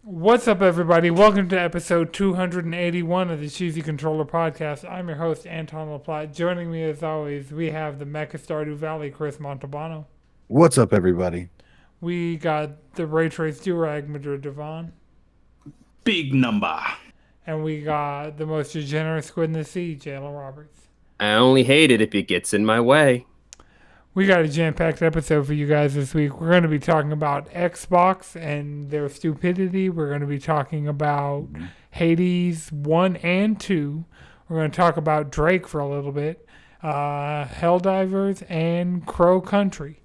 What's up, everybody? Welcome to episode 281 of the Cheesy Controller Podcast. I'm your host, Anton LaPlatte. Joining me, as always, we have the Mecha Stardew Valley, Chris Montalbano. What's up, everybody? We got the Ray Trace Durag, Madrid Devon. Big number. And we got the most degenerate squid in the sea, Jalen Roberts. I only hate it if it gets in my way. We got a jam-packed episode for you guys this week. We're going to be talking about Xbox and their stupidity. We're going to be talking about Hades 1 and 2. We're going to talk about Drake for a little bit. Helldivers and Crow Country.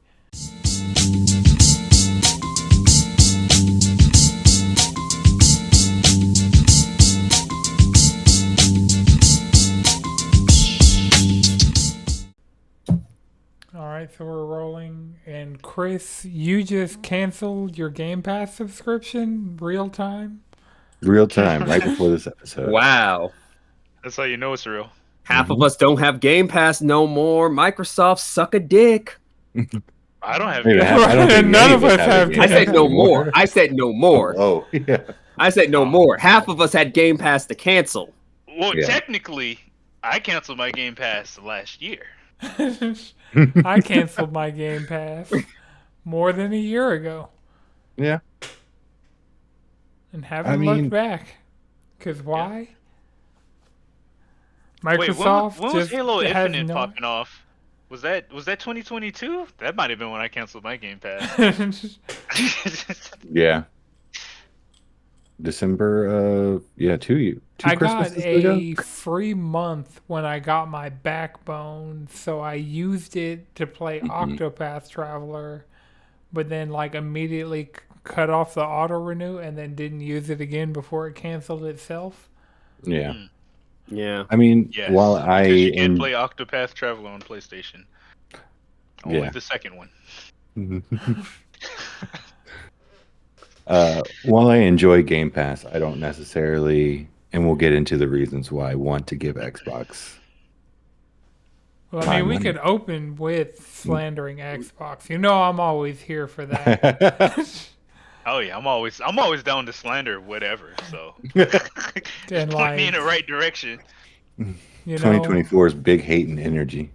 All right, so we're rolling. And Chris, you just canceled your Game Pass subscription real time? Real time, right before this episode. Wow. That's how you know it's real. Half of us don't have Game Pass no more. Microsoft suck a dick. I don't have. I don't think None any of us have Game I Pass said no anymore. more. I said no more. Oh, yeah. I said no more. Half of us had Game Pass to cancel. Well, Yeah. technically, I canceled my Game Pass last year. I canceled my Game Pass more than a year ago Yeah. and haven't looked back. Because why? Wait, Microsoft when was just Halo has Infinite no... popping off? Was that 2022? That might have been when I canceled my Game Pass. Yeah. December, 2 I got Christmases ago? a free month when I got my Backbone, so I used it to play Octopath Traveler, but then immediately cut off the auto renew and then didn't use it again before it canceled itself. Yeah. Yeah. I mean, Yes, while I... 'cause you can play Octopath Traveler on PlayStation. Only Yeah. the second one. While I enjoy Game Pass, I don't necessarily, and we'll get into the reasons why I want to give Xbox. Well, I mean, we Timeline. could open with slandering Xbox. You know, I'm always here for that. Oh yeah, I'm always down to slander whatever. So And point me in the right direction. you know, 2024 is big hate and energy.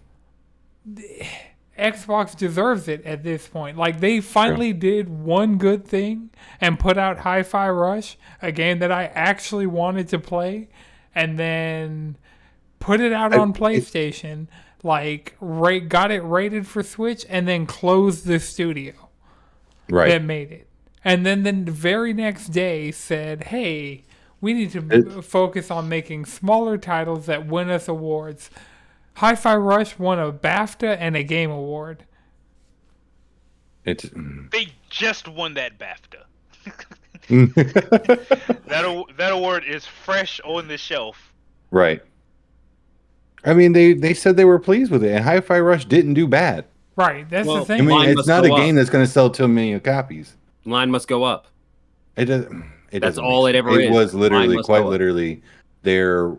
Xbox deserves it at this point. They finally did one good thing and put out Hi-Fi Rush, a game that I actually wanted to play, and then put it out on PlayStation, got it rated for Switch, and then closed the studio Right. that made it. And then the very next day said, hey, we need to focus on making smaller titles that win us awards. Hi-Fi Rush won a BAFTA and a Game Award. It's... They just won that BAFTA. That award is fresh on the shelf. Right. I mean, they said they were pleased with it, and Hi-Fi Rush didn't do bad. Right, that's the Well, I thing. mean, Line it's must not a go game up. that's going to sell 2 million copies. Line must go up. It doesn't. It That's doesn't all make it sense. ever It is. was literally, Line must quite go up. literally, their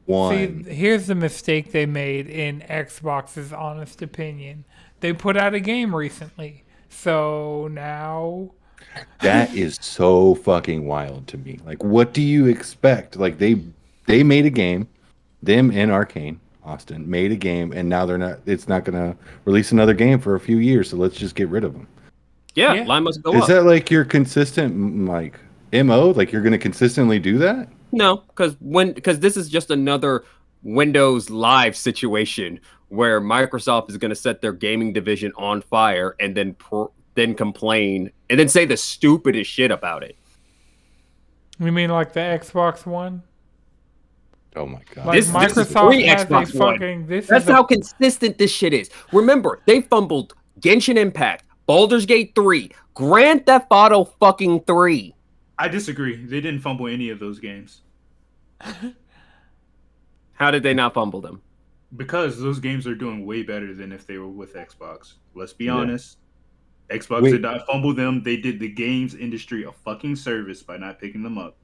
one. See, here's the mistake they made in Xbox's honest opinion. They put out a game recently. So now... That is so fucking wild to me. What do you expect? They made a game. Them and Arcane, Austin, made a game, and now it's not going to release another game for a few years, so let's just get rid of them. Yeah, Yeah. line must go Is up. that your consistent, MO? You're going to consistently do that? No, because this is just another Windows Live situation where Microsoft is going to set their gaming division on fire and then complain and then say the stupidest shit about it. You mean the Xbox One? Oh my God. Like This is Microsoft free has Xbox a One. fucking... That's how consistent this shit is. Remember, they fumbled Genshin Impact, Baldur's Gate 3, Grand Theft Auto fucking 3. I disagree. They didn't fumble any of those games How did they not fumble them? because those games are doing way better than if they were with Xbox. Let's be Yeah. honest. Xbox Wait. did not fumble them. They did the games industry a fucking service by not picking them up.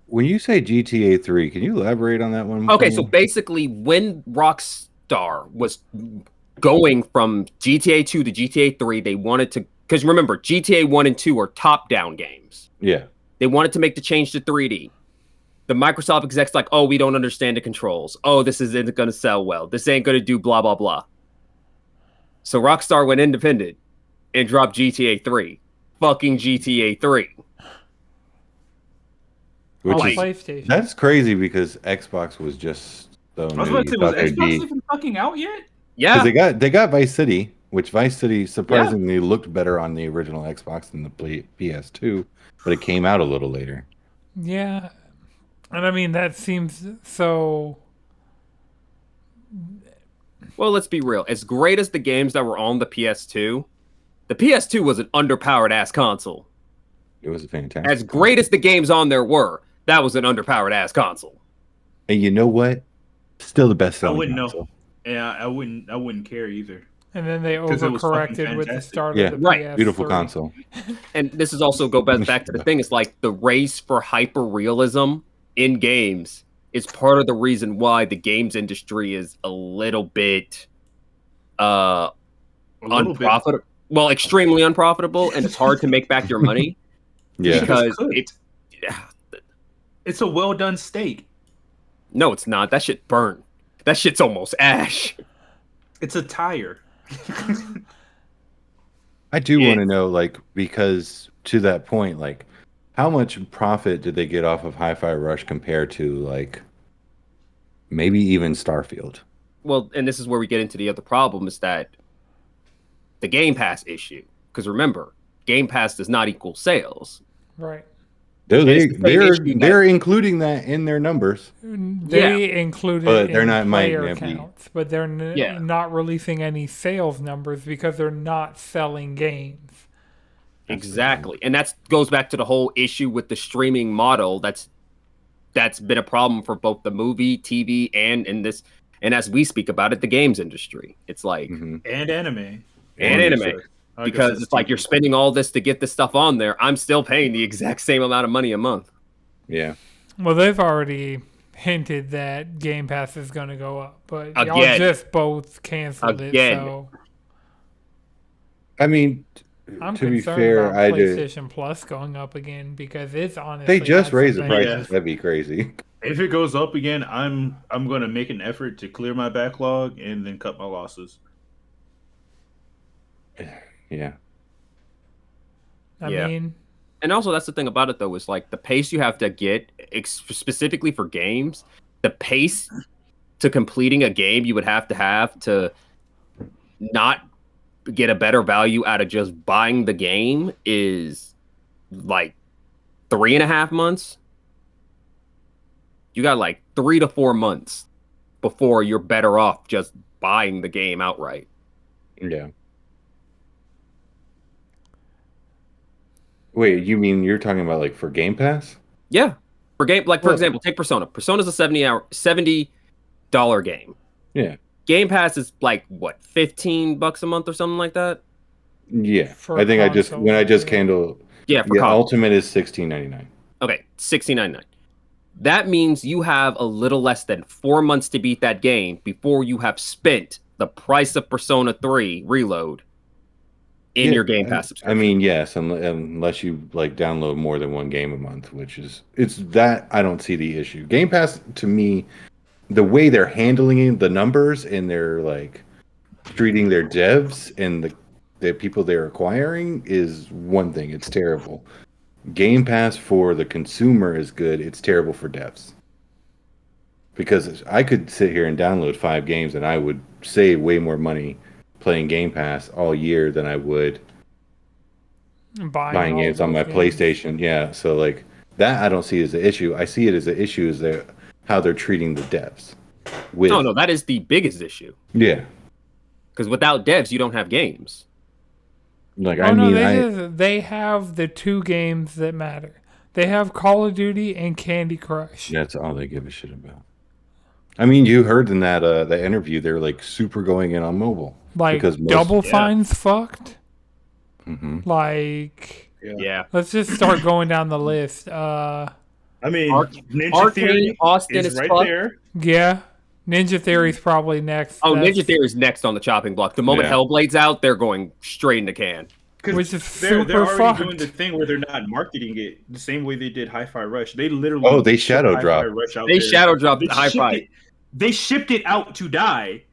When you say GTA 3, can you elaborate on that one? Okay, for so me? basically when Rockstar was going from GTA 2 to GTA 3, they wanted to, because remember, GTA 1 and 2 are top-down games. Yeah. They wanted to make the change to 3D. The Microsoft execs like, oh, we don't understand the controls. Oh, this isn't going to sell well. This ain't going to do blah, blah, blah. So Rockstar went independent and dropped GTA 3. Fucking GTA 3. Which on is PlayStation. that's crazy because Xbox was just so I was new. about to say, You was thought they'd Xbox be- even fucking out yet? Yeah. Because they got Vice City, which Vice City surprisingly looked better on the original Xbox than the PS2, but it came out a little later. Yeah. And I mean, that seems so. Well, let's be real. As great as the games that were on the PS2 was an underpowered ass console. It was a fantastic. As great as the games on there were, that was an underpowered ass console. And you know what? Still the best I selling wouldn't console. know. Yeah, I wouldn't care either. And then they 'Cause it was fucking overcorrected with the fantastic. start Yeah, of the right. PS3. Beautiful console. And this is also go back to the thing. It's like the race for hyper realism in games is part of the reason why the games industry is a little bit unprofitable. Well, extremely unprofitable, and it's hard to make back your money Yeah. because Cooked. It's a well done steak. no, it's not. That shit burned. That shit's almost ash. It's a tire. I do want to know, like, because to that point, like, how much profit did they get off of Hi-Fi Rush compared to, like, maybe even Starfield? Well, and this is where we get into the other problem is that the Game Pass issue. Because remember, Game Pass does not equal sales. Right. They're including that in their numbers. They included But they're in not player might be. counts, but they're Yeah. not releasing any sales numbers because they're not selling games. Exactly. And that goes back to the whole issue with the streaming model that's been a problem for both the movie, TV, and as we speak about it, the games industry. It's like Mhm. And anime. and anime. I guess Because that's it's like you're TV. spending all this to get this stuff on there. I'm still paying the exact same amount of money a month. Yeah. Well, they've already hinted that Game Pass is going to go up, but y'all Again. just both canceled Again. it. So I mean, I'm to be concerned fair, about I do. PlayStation Plus going up again because it's honestly They just not raised the something- prices. Yeah. That'd be crazy. If it goes up again, I'm gonna make an effort to clear my backlog and then cut my losses. Yeah. I Yeah. mean, And also, that's the thing about it, though, is like the pace you have to get, specifically for games, the pace to completing a game you would have to not get a better value out of just buying the game is like 3.5 months. You got like 3 to 4 months before you're better off just buying the game outright. Yeah. Wait, you mean you're talking about like for Game Pass? Yeah. For Well- example, take Persona. Persona's a $70 game. Yeah. Game Pass is like what, $15 a month or something like that? Yeah. For I think I console, just yeah. candle. Yeah, for Yeah, console. Ultimate is $16.99. Okay, $16.99. That means you have a little less than 4 months to beat that game before you have spent the price of Persona 3 Reload in Yeah, your Game Pass subscription. I mean, yes, unless you like download more than one game a month, which is it's that I don't see the issue. Game Pass to me, the way they're handling it, the numbers and they're like treating their devs and the people they're acquiring is one thing. It's terrible. Game Pass for the consumer is good. It's terrible for devs. Because I could sit here and download 5 games and I would save way more money playing Game Pass all year than I would buying all games on my those games. PlayStation. Yeah, so like that I don't see as an issue. I see it as an issue is how they're treating the devs. No, that is the biggest issue. Yeah, Because without devs, you don't have games. like Oh I no, mean, they have the 2 games that matter. They have Call of Duty and Candy Crush. that's all they give a shit about. I mean, you heard in that interview they're like super going in on mobile Like because most- Double Yeah. Fine's fucked. Mhm. Like Yeah. let's just start going down the list. I mean, Arcane Ninja Theory Austin is is right fucked. there. Yeah, Ninja Theory's probably next. Oh, That's- Ninja Theory is next on the chopping block. The moment Yeah. Hellblade's out, they're going straight in the can. which is they're super already fucked. doing the thing where they're not marketing it the same way they did Hi-Fi Rush. They literally they shipped shadow Hi-Fi dropped. Rush out They there. shadow dropped They Hi-Fi. They shipped it out to die.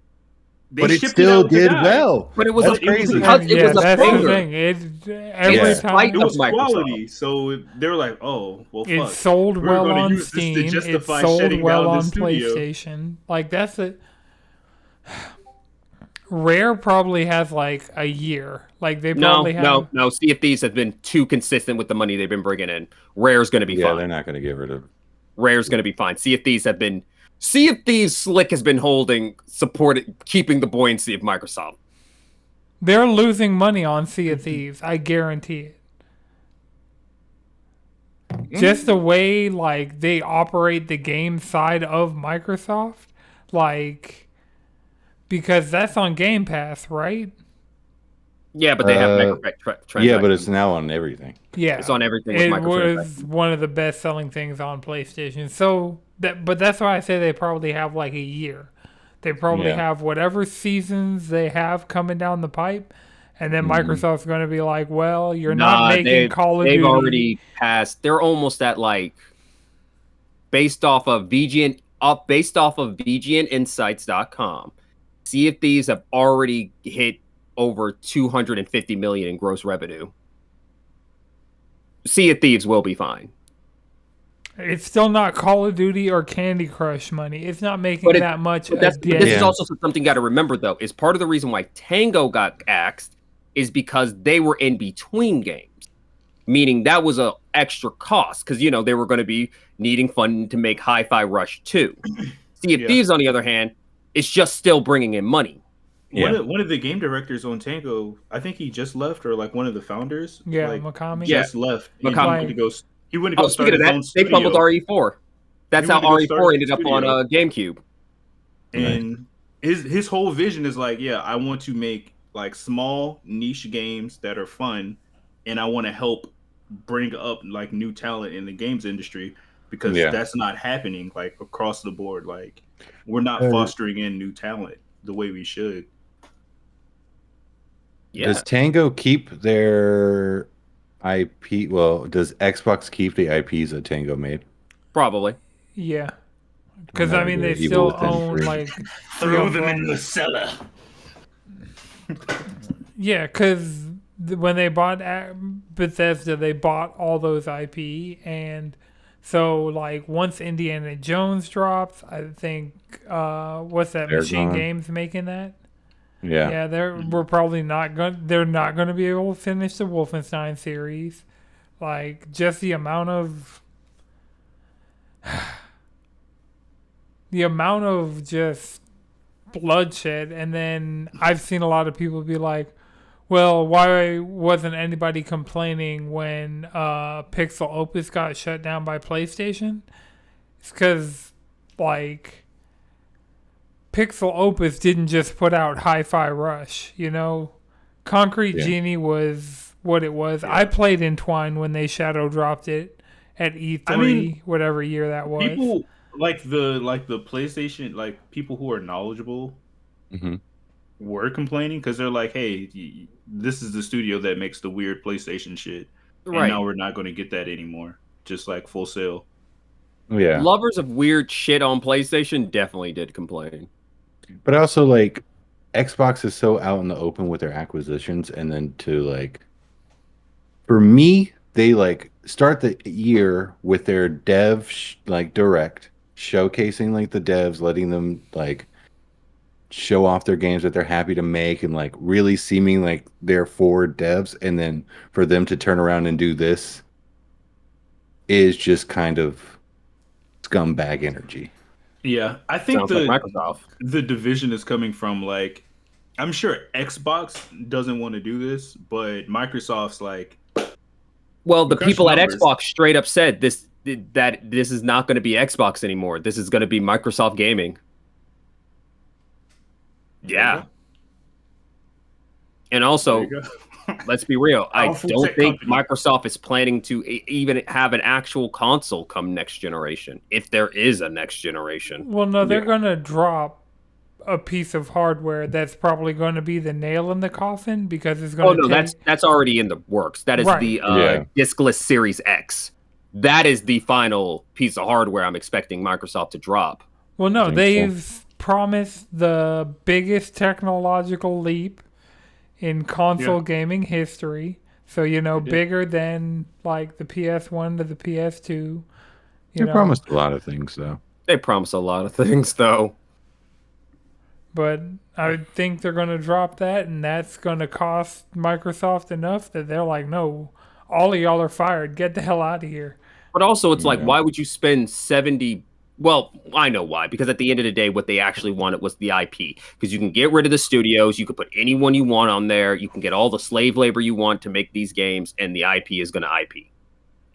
They But it shipped still out to did die. well. But it was That's But it was crazy. because it was a that's failure. the thing. Every Yeah. time It was Microsoft. quality, so they were like, "Oh, well, it fuck. sold We're well gonna on use this to Steam, it justify sold shutting well down on the studio." PlayStation. Like that's it. Rare probably has like a year. Like they probably have. No. Sea of Thieves have been too consistent with the money they've been bringing in. Rare's going to be Yeah, fine. they're not going to get rid of. Rare's going to be fine. Sea of Thieves Slick has been keeping the buoyancy of Microsoft. They're losing money on Sea of Thieves. I guarantee it. Just the way like they operate the game side of Microsoft, like because that's on Game Pass, right? Yeah, but they have Yeah, but it's now on everything. Yeah, It's on everything with It microtransactions. was one of the best-selling things on PlayStation. So but that's why I say they probably have like a year. They probably Yeah. have whatever seasons they have coming down the pipe, and then Microsoft's going to be like, "Well, you're not making Call of Duty." They've already passed. They're almost at like based off of VGNinsights.com. Sea of Thieves have already hit over 250 million in gross revenue. Sea of Thieves will be fine. It's still not Call of Duty or Candy Crush money. It's not making that much. But this day. is also something you got to remember, though. Is part of the reason why Tango got axed is because they were in between games, meaning that was a extra cost because they were going to be needing funding to make Hi-Fi Rush 2. Sea of Thieves, on the other hand, is just still bringing in money. Yeah. One of the game directors on Tango, I think he just left, or like one of the founders. Yeah, like, Mikami. just left. Mikami. He went to go start his that, own they studio. fumbled RE4. That's He how went to go start RE4 his ended up on studio. GameCube. And his whole vision is like, yeah, I want to make like small niche games that are fun, and I want to help bring up like new talent in the games industry because that's not happening like across the board. Like we're not fostering in new talent the way we should. Yeah. Does Tango keep their IP? Well, does Xbox keep the IPs that Tango made? Probably. Yeah, because Never I mean get they Evil still Within own 3. like Throw them in the cellar. Yeah, because when they bought Bethesda, they bought all those IP, and so like once Indiana Jones drops, I think what's that? They're Machine gone. Games making that. Yeah. Yeah, they're probably not going. They're not going to be able to finish the Wolfenstein series. Like just the amount of just bloodshed, and then I've seen a lot of people be like, "Well, why wasn't anybody complaining when Pixel Opus got shut down by PlayStation?" It's because like Pixel Opus didn't just put out Hi-Fi Rush, Concrete Genie was what it was. I played Entwine when they shadow dropped it at E3, whatever year that was. People like the PlayStation, like people who are knowledgeable were complaining because they're like, hey, this is the studio that makes the weird PlayStation shit. Right. And now we're not going to get that anymore. Just like Full Sail. Yeah. Lovers of weird shit on PlayStation definitely did complain. But also, like, Xbox is so out in the open with their acquisitions, and then to like, for me, they like start the year with their direct showcasing like the devs, letting them like show off their games that they're happy to make, and like really seeming like they're forward devs, and then for them to turn around and do this is just kind of scumbag energy. Yeah, I think Sounds like Microsoft. The division is coming from like, I'm sure Xbox doesn't want to do this, but Microsoft's like, well, the crush people at numbers. Xbox straight up said that this is not going to be Xbox anymore. This is going to be Microsoft Gaming. Yeah. And also, let's be real. I Powerful don't tech think company. Microsoft is planning to even have an actual console come next generation, if there is a next generation. Well, no, they're going to drop a piece of hardware that's probably going to be the nail in the coffin because it's Oh going to no, take. that's already in the works. That is Right. the Yeah. diskless Series X. That is the final piece of hardware I'm expecting Microsoft to drop. Well, no, think so. they've promised the biggest technological leap in console gaming history. So, bigger than like the PS1 to the PS2. They promised a lot of things, though. They promise a lot of things, though. But I think they're going to drop that, and that's going to cost Microsoft enough that they're like, no, all of y'all are fired. Get the hell out of here. But also, it's like, Yeah. why would you spend 70? Well, I know why. Because at the end of the day, what they actually wanted was the IP. Because you can get rid of the studios, you can put anyone you want on there, you can get all the slave labor you want to make these games, and the IP is going to IP.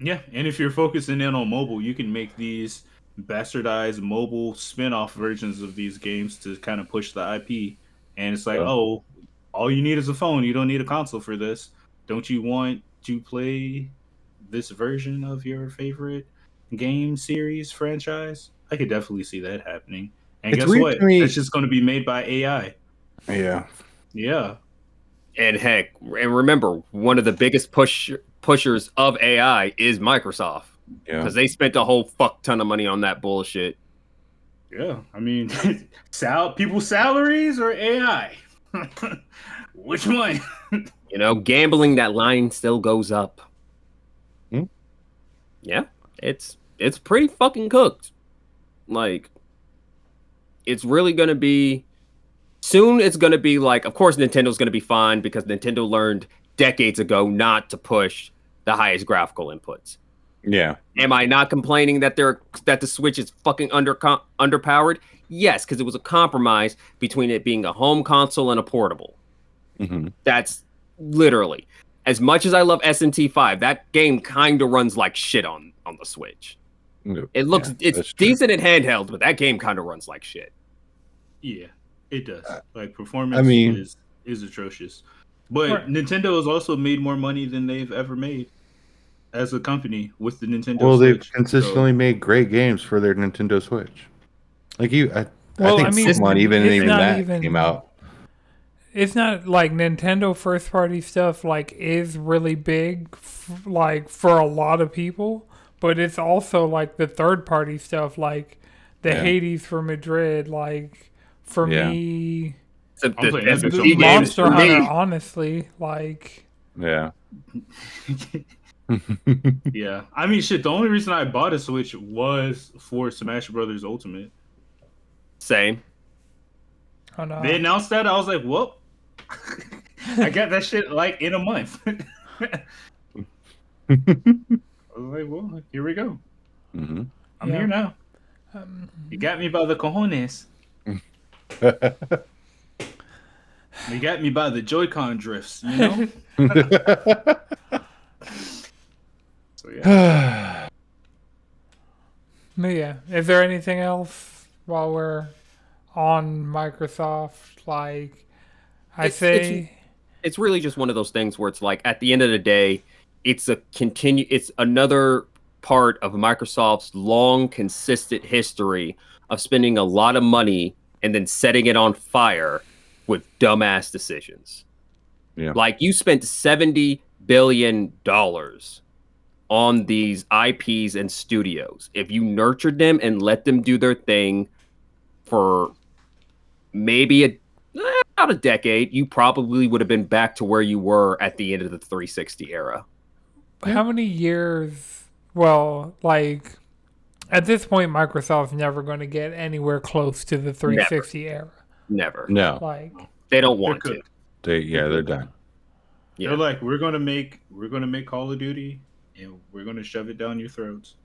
Yeah, and if you're focusing in on mobile, you can make these bastardized mobile spin-off versions of these games to kind of push the IP. And it's like, oh, all you need is a phone. You don't need a console for this. Don't you want to play this version of your favorite game series franchise? I could definitely see that happening. And It's guess weird what? to me- It's just going to be made by AI. Yeah. Yeah. And heck, and remember, one of the biggest pushers of AI is Microsoft. Yeah. Because they spent a whole fuck ton of money on that bullshit. Yeah. I mean, people's salaries or AI? Which one? Gambling, that line still goes up. Hmm? Yeah, it's pretty fucking cooked. Like, it's really gonna be soon. It's gonna be like, of course, Nintendo's gonna be fine because Nintendo learned decades ago not to push the highest graphical inputs. Yeah. Am I not complaining that the Switch is fucking underpowered? Yes, because it was a compromise between it being a home console and a portable. Mm-hmm. That's literally, as much as I love SNT 5, that game kind of runs like shit on the Switch. It looks it's decent in handheld, but that game kind of runs like shit. Yeah, it does. Like performance is atrocious. But Nintendo has also made more money than they've ever made as a company with the Nintendo Well, Switch. they've consistently made great games for their Nintendo Switch. Like I think Pokemon even that came out. It's not like Nintendo first party stuff like is really big like for a lot of people, but it's also like the third party stuff like the Hades for Madrid, like for me the Monster Hunter, honestly, like yeah. Yeah, I mean, shit. The only reason I bought a Switch was for Smash Brothers Ultimate. Same. Oh, no. They announced that, I was like, "Whoop!" I got that shit like in a month. I was like, "Well, here we go. Mm-hmm. I'm here now. You got me by the cojones. You got me by the Joy-Con drifts, you know." So yeah. But yeah, is there anything else while we're on Microsoft? Like, it's really just one of those things where it's like at the end of the day, it's another part of Microsoft's long, consistent history of spending a lot of money and then setting it on fire with dumbass decisions. Yeah. Like you spent $70 billion on these IPs and studios. If you nurtured them and let them do their thing for maybe about a decade, you probably would have been back to where you were at the end of the 360 era. How many years? Well, like at this point, Microsoft's never going to get anywhere close to the 360 era. Never. No. Like they don't want to. They're done. Yeah. They're like, we're gonna make Call of Duty, and we're gonna shove it down your throats.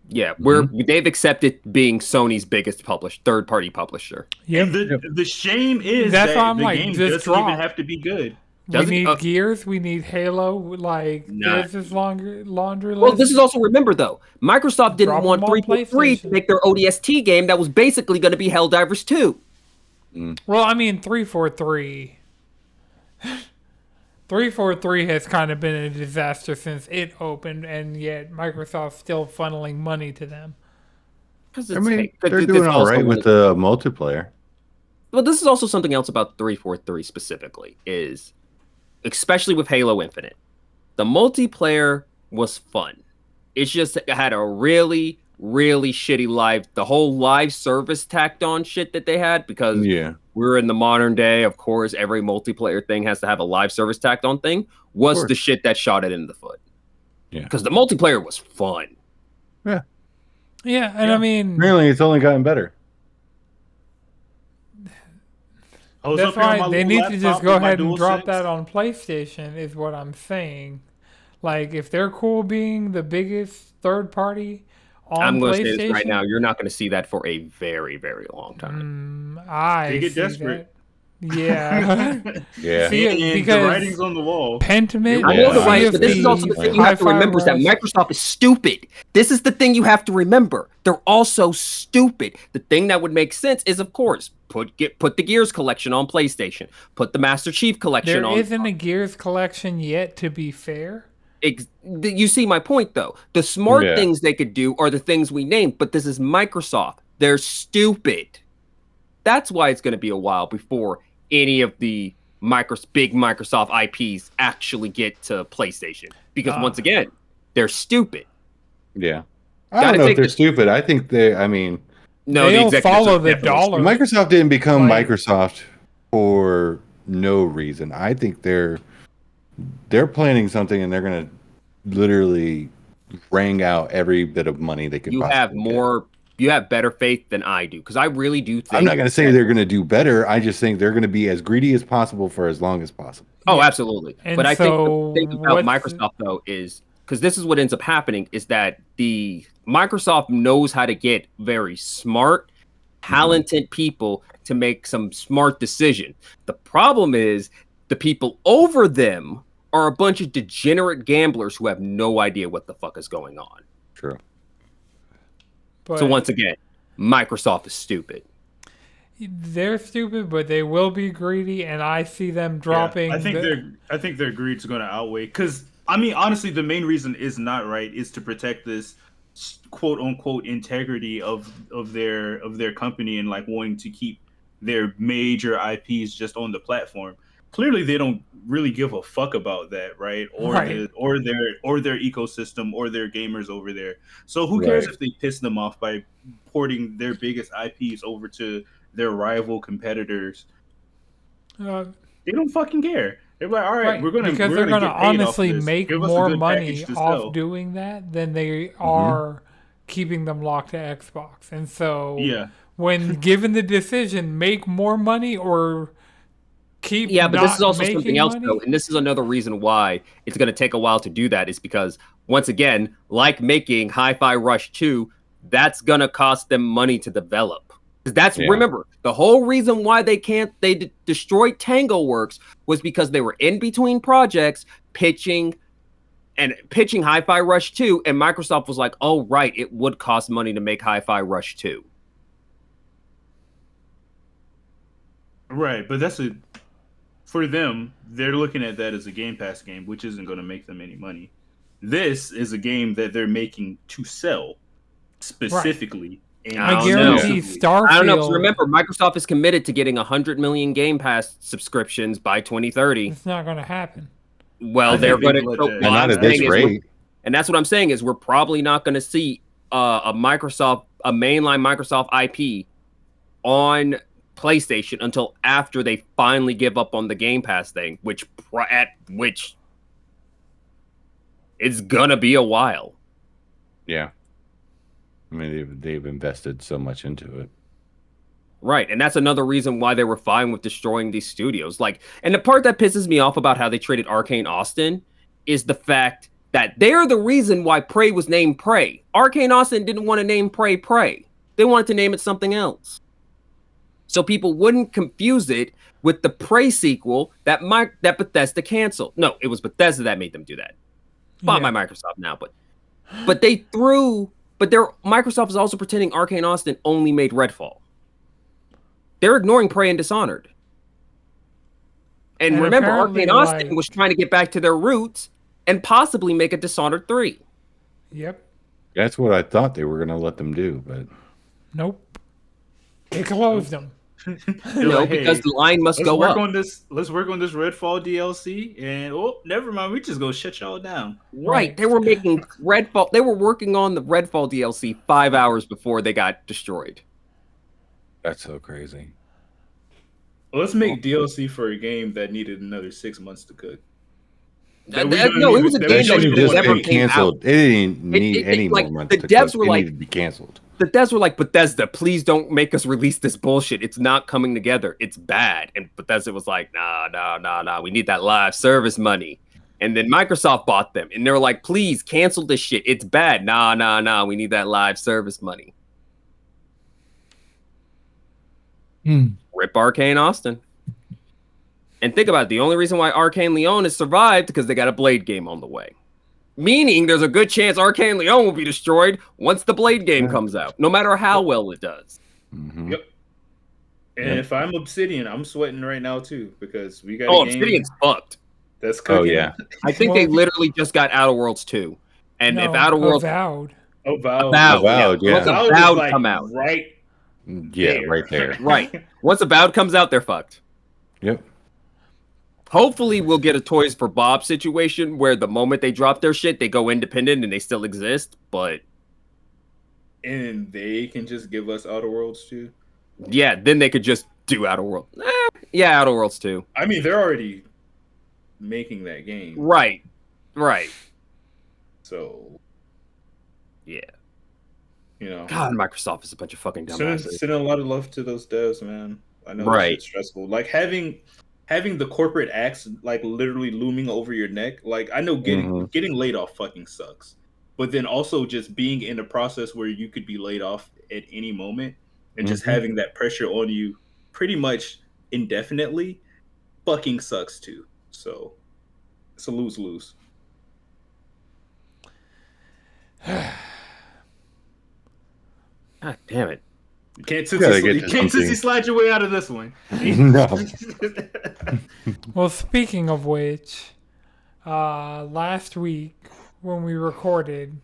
Yeah, they've accepted being Sony's biggest third-party publisher. Yeah. The shame is that's that why I'm the like, game just doesn't even have to be good. We need Gears. We need Halo. Like there's this laundry list. Well, this is also remember though, Microsoft didn't want 343 to make their ODST game that was basically going to be Helldivers 2. Well, I mean 343. 343 has kind of been a disaster since it opened, and yet Microsoft's still funneling money to them. I mean, they're doing all right with the multiplayer. Well, this is also something else about 343 specifically, is especially with Halo Infinite, the multiplayer was fun. It's just it had a really, really shitty the whole live service tacked on shit that they had, because we're in the modern day. Of course, every multiplayer thing has to have a live service tacked on thing. Was the shit that shot it in the foot. Yeah, because the multiplayer was fun. Yeah, and I mean, really, it's only gotten better. That's why they need to just go ahead and drop that on PlayStation, is what I'm saying. Like, if they're cool being the biggest third party on I'm going PlayStation, to say this right now, you're not going to see that for a very, very long time. They get desperate. Yeah. Yeah. Because the writing's on the wall. Pentiment. I know the writing, but this is also the thing you have to remember, is that Microsoft is stupid. This is the thing you have to remember. They're also stupid. The thing that would make sense is, of course, put the Gears collection on PlayStation. Put the Master Chief collection on. There isn't a Gears collection yet, to be fair. You see my point, though. The smart things they could do are the things we named, but this is Microsoft. They're stupid. That's why it's going to be a while before any of the big Microsoft IPs actually get to PlayStation. Because once again, they're stupid. Yeah. I don't know if they're stupid. I think they'll follow the dollar. Microsoft didn't become Microsoft for no reason. I think they're planning something, and they're going to literally wring out every bit of money they could possibly get. You have better faith than I do, because I really do think... I'm not going to say they're going to do better. I just think they're going to be as greedy as possible for as long as possible. Oh, absolutely. And but I think the thing about Microsoft, though, is... Because this is what ends up happening, is that the Microsoft knows how to get very smart, talented people to make some smart decision. The problem is the people over them are a bunch of degenerate gamblers who have no idea what the fuck is going on. True. But so once again, Microsoft is stupid. They're stupid, but they will be greedy, and I see them dropping. I think their greed's going to outweigh, because I mean, honestly, the main reason is not right is to protect this quote unquote integrity of their company, and like wanting to keep their major IPs just on the platform. Clearly, they don't really give a fuck about that, right? Or their ecosystem or their gamers over there. So who cares if they piss them off by porting their biggest IPs over to their rival competitors? They don't fucking care. They're like, all right, because they're gonna honestly make more money off doing that than they are keeping them locked to Xbox. And so, when given the decision, make more money or keep but this is also something else, though, and this is another reason why it's going to take a while to do that, is because, once again, like making Hi-Fi Rush 2, that's going to cost them money to develop. Remember, the whole reason why they destroyed Tango Works was because they were in between projects pitching Hi-Fi Rush 2, and Microsoft was like, oh, right, it would cost money to make Hi-Fi Rush 2. Right, but for them, they're looking at that as a Game Pass game, which isn't going to make them any money. This is a game that they're making to sell specifically. And I guarantee Starfield. I don't know. Remember, Microsoft is committed to getting 100 million Game Pass subscriptions by 2030. It's not going to happen. Well, they're going to. Not at this rate. And that's what I'm saying, is we're probably not going to see a mainline Microsoft IP on PlayStation until after they finally give up on the Game Pass thing, which it's gonna be a while. Yeah, I mean they've invested so much into it, right? And that's another reason why they were fine with destroying these studios. Like, and the part that pisses me off about how they treated Arcane Austin is the fact that they're the reason why Prey was named Prey. Arcane Austin didn't want to name Prey Prey; they wanted to name it something else, so people wouldn't confuse it with the Prey sequel that Bethesda canceled. No, it was Bethesda that made them do that. Bought by Microsoft now, but Microsoft is also pretending Arcane Austin only made Redfall. They're ignoring Prey and Dishonored. And remember, Arcane Austin was trying to get back to their roots and possibly make a Dishonored 3. Yep. That's what I thought they were going to let them do, but nope. They closed them. Like, because hey, the line must let's go work up. on this. Let's work on this Redfall DLC, and never mind. We just go shut y'all down. Right. They were making Redfall. They were working on the Redfall DLC 5 hours before they got destroyed. That's so crazy. Let's make DLC for a game that needed another 6 months to cook. No, it was a game It should have that just never been came out. canceled. It didn't need any more like, months the to devs cook. were It like- needed to be canceled. The devs were like, Bethesda, please don't make us release this bullshit. It's not coming together. It's bad. And Bethesda was like, nah. We need that live service money. And then Microsoft bought them. And they were like, please cancel this shit. It's bad. Nah. We need that live service money. Rip Arcane Austin. And think about it. The only reason why Arcane Leon has survived because they got a Blade game on the way. Meaning there's a good chance Arcane Leon will be destroyed once the Blade game comes out, no matter how well it does. Mm-hmm. Yep. And if I'm Obsidian, I'm sweating right now too because we got Oh, a game Obsidian's fucked. that's cooking. Oh yeah. I think they literally just got Outer Worlds 2. And if Outer Worlds... Avowed. Avowed. Avowed, yeah. Once Avowed Avowed is like come out. right Yeah, there. right there. Right. Once Avowed comes out, they're fucked. Yep. Hopefully we'll get a Toys for Bob situation where the moment they drop their shit, they go independent and they still exist. But And they can just give us Outer Worlds too. yeah, then they could just do Outer Worlds. Yeah, Outer Worlds 2. I mean, they're already making that game. Right. So, Yeah. you know. God, Microsoft is a bunch of fucking dumbasses. Sending a lot of love to those devs, man. I know Right. it's stressful. Like having the corporate axe like literally looming over your neck. Like I know getting laid off fucking sucks. But then also just being in a process where you could be laid off at any moment and just having that pressure on you pretty much indefinitely fucking sucks too. So it's a lose-lose. God damn it. You can't gotta get to sissy something. slide your way out of this one. No. Well, speaking of which, last week when we recorded,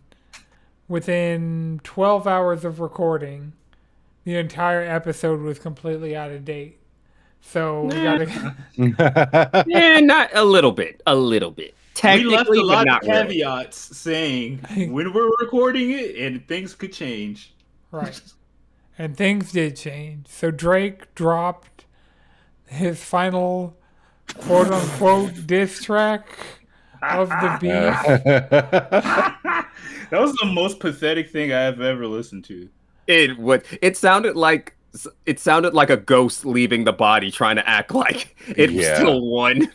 within 12 hours of recording, the entire episode was completely out of date. So we gotta. Yeah, not a little bit. A little bit. We Technically, left a but lot of not really. caveats saying when we're recording it and things could change. Right. And things did change. So Drake dropped his final quote unquote diss track of the beat. That was the most pathetic thing I have ever listened to. It sounded like a ghost leaving the body trying to act like it still won.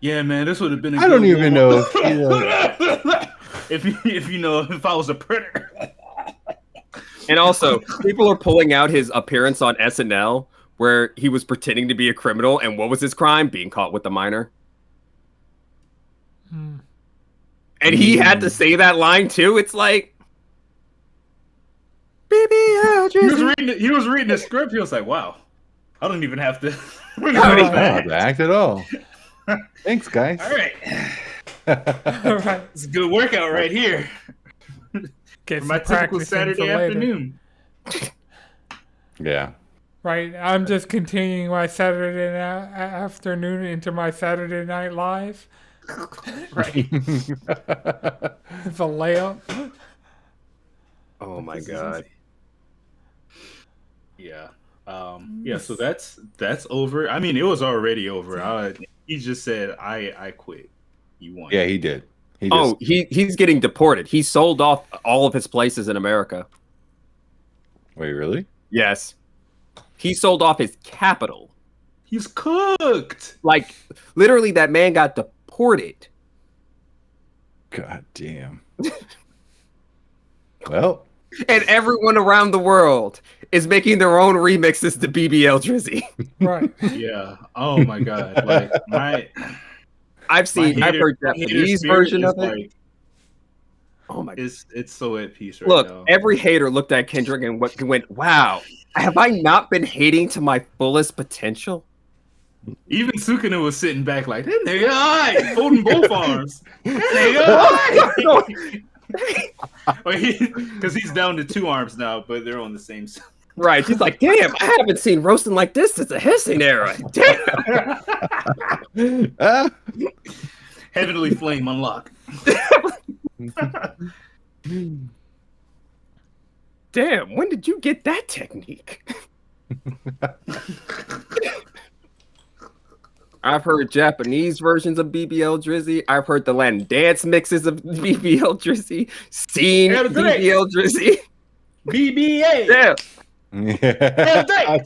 Yeah, man, this would have been. I don't even know if I was a predator. And also, people are pulling out his appearance on SNL where he was pretending to be a criminal, and what was his crime? Being caught with a minor. And he had to say that line too. It's like, He was reading the script. He was like, "Wow, I don't even have to." I don't have to act at all. Thanks, guys. All right, All right. it's a good workout right here. Get For my some typical practice in Saturday for later. afternoon. Yeah. Right. I'm just continuing my Saturday afternoon into my Saturday Night Live. Right. It's a layup. oh my god. Yeah. Yeah. So that's over. I mean, it was already over. He just said, "I quit." You won. Yeah, he did. He's getting deported. He sold off all of his places in America. Wait, really? Yes. He sold off his capital. He's cooked. Like, literally, that man got deported. God damn. Well, And everyone around the world is making their own remixes to BBL Drizzy. Right. Yeah. Oh my god. Like I've heard Japanese version of it. Like, Oh my god. it's so at peace right Look, now. every hater looked at Kendrick and went, wow, have I not been hating to my fullest potential? Even Sukuna was sitting back like, that nigga, all right, folding both arms. That nigga, all right. Because he's down to 2 arms now, but they're on the same side. Right. She's like, damn, I haven't seen roasting like this since the hissing era. Damn. Ah. Heavenly flame unlock. Damn, when did you get that technique? I've heard Japanese versions of BBL Drizzy. I've heard the Latin dance mixes of BBL Drizzy. Seen Yeah, great. BBL Drizzy. BBA. Yeah. Yeah.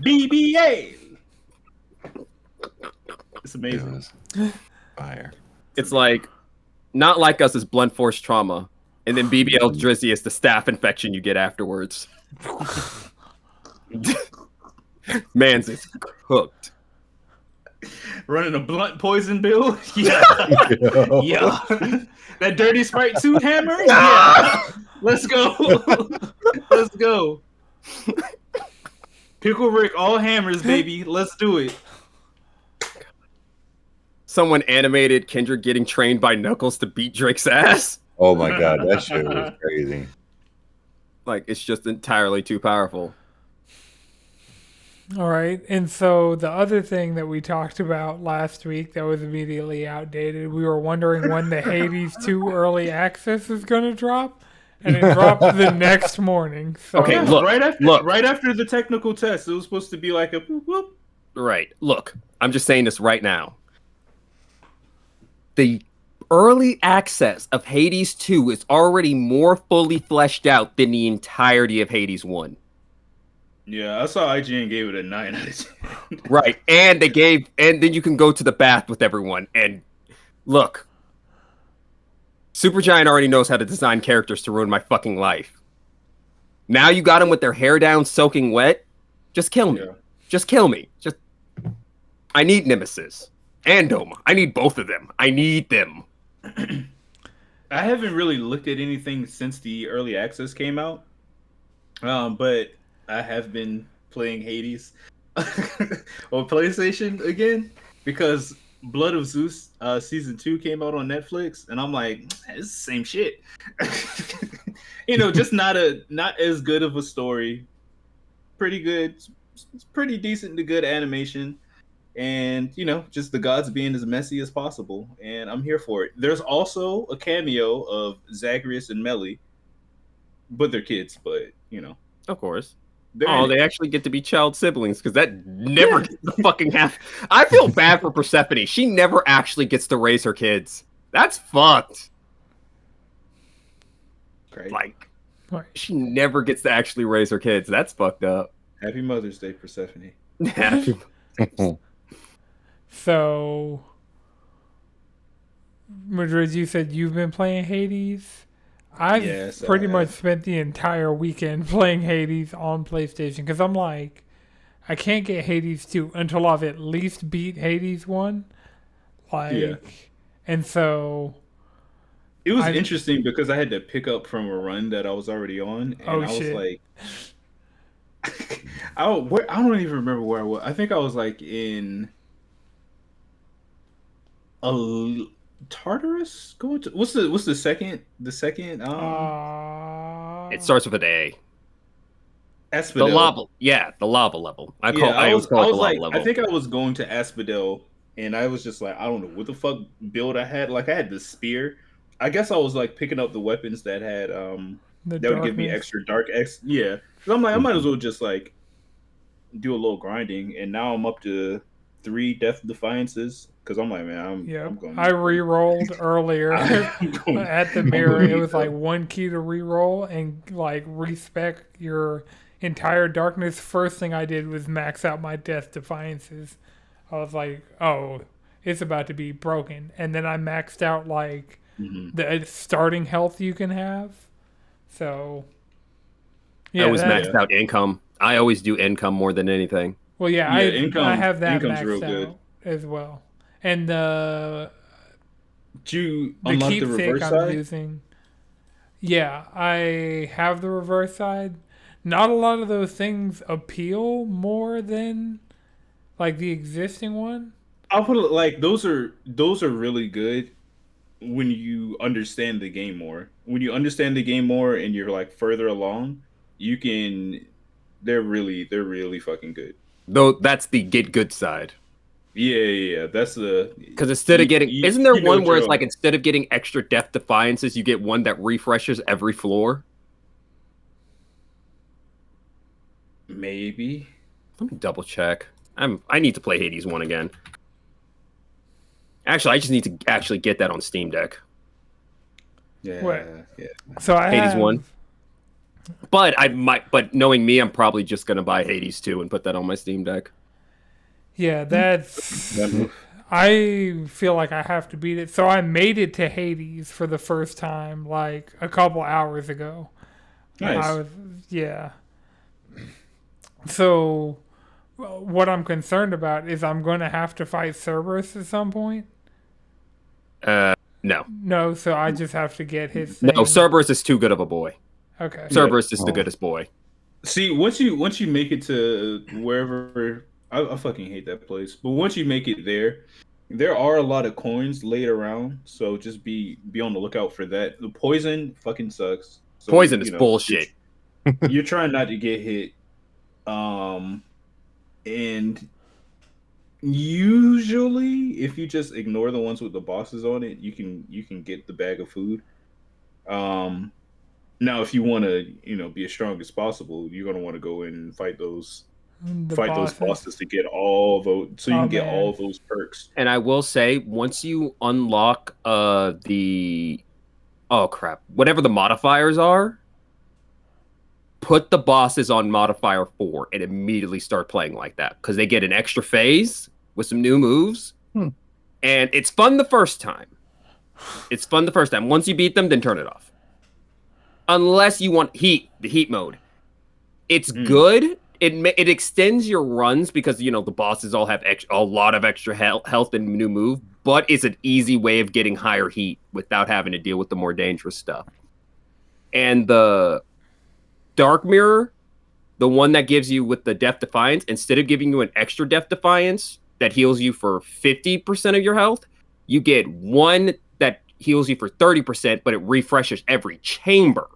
BBA. It's It amazing. was fire. It's like, not like us is blunt force trauma. And then BBL Drizzy is the staph infection you get afterwards. Man's is cooked. Running a blunt poison bill. Yeah. Yeah. That dirty Sprite 2 hammer. Yeah. Let's go. Let's go. Pickle Rick, all hammers, baby. Let's do it. Someone animated Kendrick getting trained by Knuckles to beat Drake's ass. Oh my god, that shit was crazy. Like, it's just entirely too powerful. All right. And so the other thing that we talked about last week that was immediately outdated, we were wondering when the Hades 2 early access is going to drop. And it dropped the next morning. So. Okay, Yeah, look, right after the technical test, it was supposed to be like a whoop whoop. Right. Look, I'm just saying this right now. The early access of Hades 2 is already more fully fleshed out than the entirety of Hades 1. Yeah, I saw IGN gave it a 9 out of 10. Right. And then you can go to the bath with everyone. And look, Supergiant already knows how to design characters to ruin my fucking life. Now you got them with their hair down soaking wet. Just kill me. Yeah. Just kill me. I need Nemesis and Doma. I need both of them. I need them. I haven't really looked at anything since the early access came out, but I have been playing Hades on PlayStation again because Blood of Zeus season 2 came out on Netflix, and I'm like, it's the same shit. Just not as good of a story. Pretty good, it's pretty decent to good animation. And just the gods being as messy as possible, and I'm here for it. There's also a cameo of Zagreus and Melly, but they're kids. But Of course. they're They actually get to be child siblings because that never gets to fucking happen. I feel bad for Persephone. She never actually gets to raise her kids. That's fucked. great. Like, Right. she never gets to actually raise her kids. That's fucked up. Happy Mother's Day, Persephone. So, Madrid, you said you've been playing Hades. I've Yes, I pretty much have. spent the entire weekend playing Hades on PlayStation because I'm like, I can't get Hades 2 until I've at least beat Hades 1. Yeah. And so... It was interesting because I had to pick up from a run that I was already on, and Oh, I was shit. like, I don't even remember where I was. I think I was like in Tartarus. Going to what's the second It starts with an A. Asphodel. The lava. Yeah, the lava level. I always call it the lava level. I think I was going to Asphodel, and I was just like, I don't know what the fuck build I had. Like I had the spear. I guess I was like picking up the weapons that had that would give me extra dark X. Yeah, 'cause I'm like, I might as well just like do a little grinding, and now I'm up to 3 Death Defiances because I'm like, man, I'm going. I re-rolled earlier at the mirror. It was like 1 key to re-roll and like respec your entire darkness. First thing I did was max out my Death Defiances. I was like, oh, it's about to be broken. And then I maxed out like the starting health you can have. So I always maxed out income. I always do income more than anything. Well, yeah, I have that maxed real out good as well. And the Did you the unlock the keepsake reverse I'm side? using. Yeah, I have the reverse side. Not a lot of those things appeal more than like the existing one. I'll put it like those are really good when you understand the game more. When you understand the game more and you're like further along, you can. They're really fucking good. Though that's the get good side. Yeah. That's the because instead of getting, isn't there one where it's like Joe. instead of getting extra death defiances, you get one that refreshes every floor? Maybe. Let me double check. I need to play Hades 1 again. Actually, I just need to actually get that on Steam Deck. Yeah. So I Hades have, 1. But but knowing me, I'm probably just gonna buy Hades 2 and put that on my Steam Deck. Yeah, that's. I feel like I have to beat it. So I made it to Hades for the first time like a couple hours ago. Nice. Yeah. So what I'm concerned about is I'm going to have to fight Cerberus at some point. No. No, so I just have to get his thing. No, Cerberus is too good of a boy. Okay. Cerberus is the goodest boy. See, once you make it to wherever, I fucking hate that place. But once you make it there are a lot of coins laid around. So just be on the lookout for that. The poison fucking sucks. So, Poison is bullshit. You're trying not to get hit. And usually, if you just ignore the ones with the bosses on it, you can get the bag of food. Now if you want to, be as strong as possible, you're gonna want to go in and fight those bosses to get all those, so you can get all those perks. And I will say, once you unlock whatever the modifiers are, put the bosses on modifier 4 and immediately start playing like that, because they get an extra phase with some new moves, and it's fun the first time. Once you beat them, then turn it off. Unless you want the heat mode. It's good. It extends your runs because the bosses all have a lot of extra health and new move, but it's an easy way of getting higher heat without having to deal with the more dangerous stuff. And the Dark Mirror, the one that gives you with the Death Defiance, instead of giving you an extra Death Defiance that heals you for 50% of your health, you get one that heals you for 30%, but it refreshes every chamber.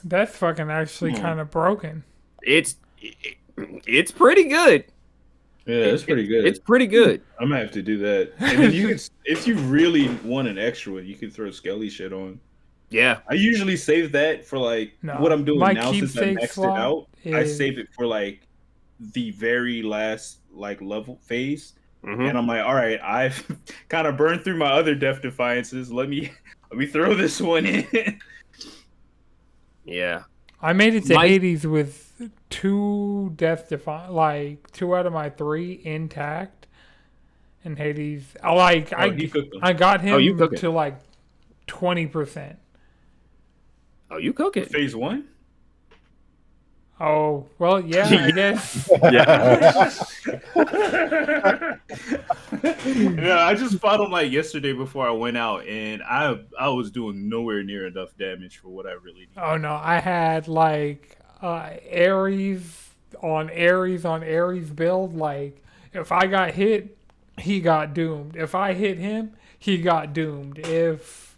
That's fucking actually kind of broken. It's pretty good. Yeah, it's pretty good. It's pretty good. I'm gonna have to do that. And then if you really want an extra one, you can throw Skelly shit on. Yeah. I usually save that for what I'm doing now since I maxed it out. I save it for the very last level phase. And I'm like, all right, I've kind of burned through my other Death Defiances. Let me throw this one in. Yeah. I made it to Hades with 2 Death Defiance, 2 out of my 3 intact. And Hades, I got him to 20%. Oh, you cook it. Phase 1? Oh, well, yeah, I guess. Yeah, I just fought him yesterday before I went out, and I was doing nowhere near enough damage for what I really needed. Oh no, I had Ares on Ares build. If I got hit, he got doomed. If I hit him, he got doomed. If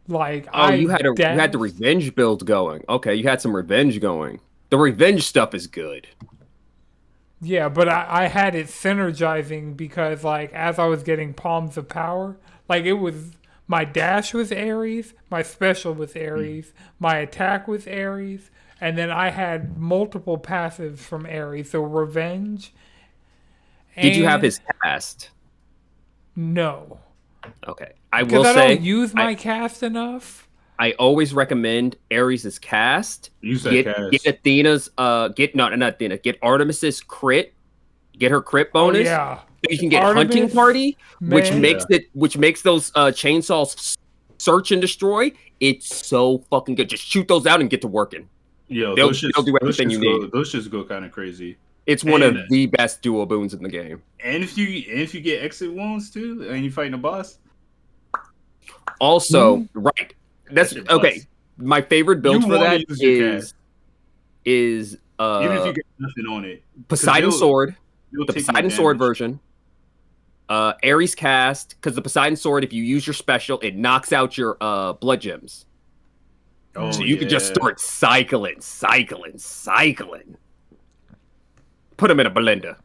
you had the revenge build going. Okay, you had some revenge going. The revenge stuff is good. Yeah, but I had it synergizing because as I was getting palms of power, it was my dash was Ares, my special was Ares, my attack was Ares, and then I had multiple passives from Ares. So revenge. Did you have his cast? No. Okay, I will say I don't use my cast enough. I always recommend Ares' cast. Use that cast. Get Athena's not Athena. Get Artemis's crit. Get her crit bonus. Oh, yeah. So you can get Artemis, Hunting Party, which man. makes those chainsaws search and destroy. It's so fucking good. Just shoot those out and get to working. Yo, they'll do everything you need. Those just go kind of crazy. It's one of the best duo boons in the game. And if you get exit wounds too, and you're fighting a boss. Also, right. That's okay. My favorite build for that is even if you get nothing on it. Poseidon Sword, the Poseidon Sword version. Ares cast, because the Poseidon Sword, if you use your special, it knocks out your blood gems. Oh, So you could just start cycling. Put them in a blender.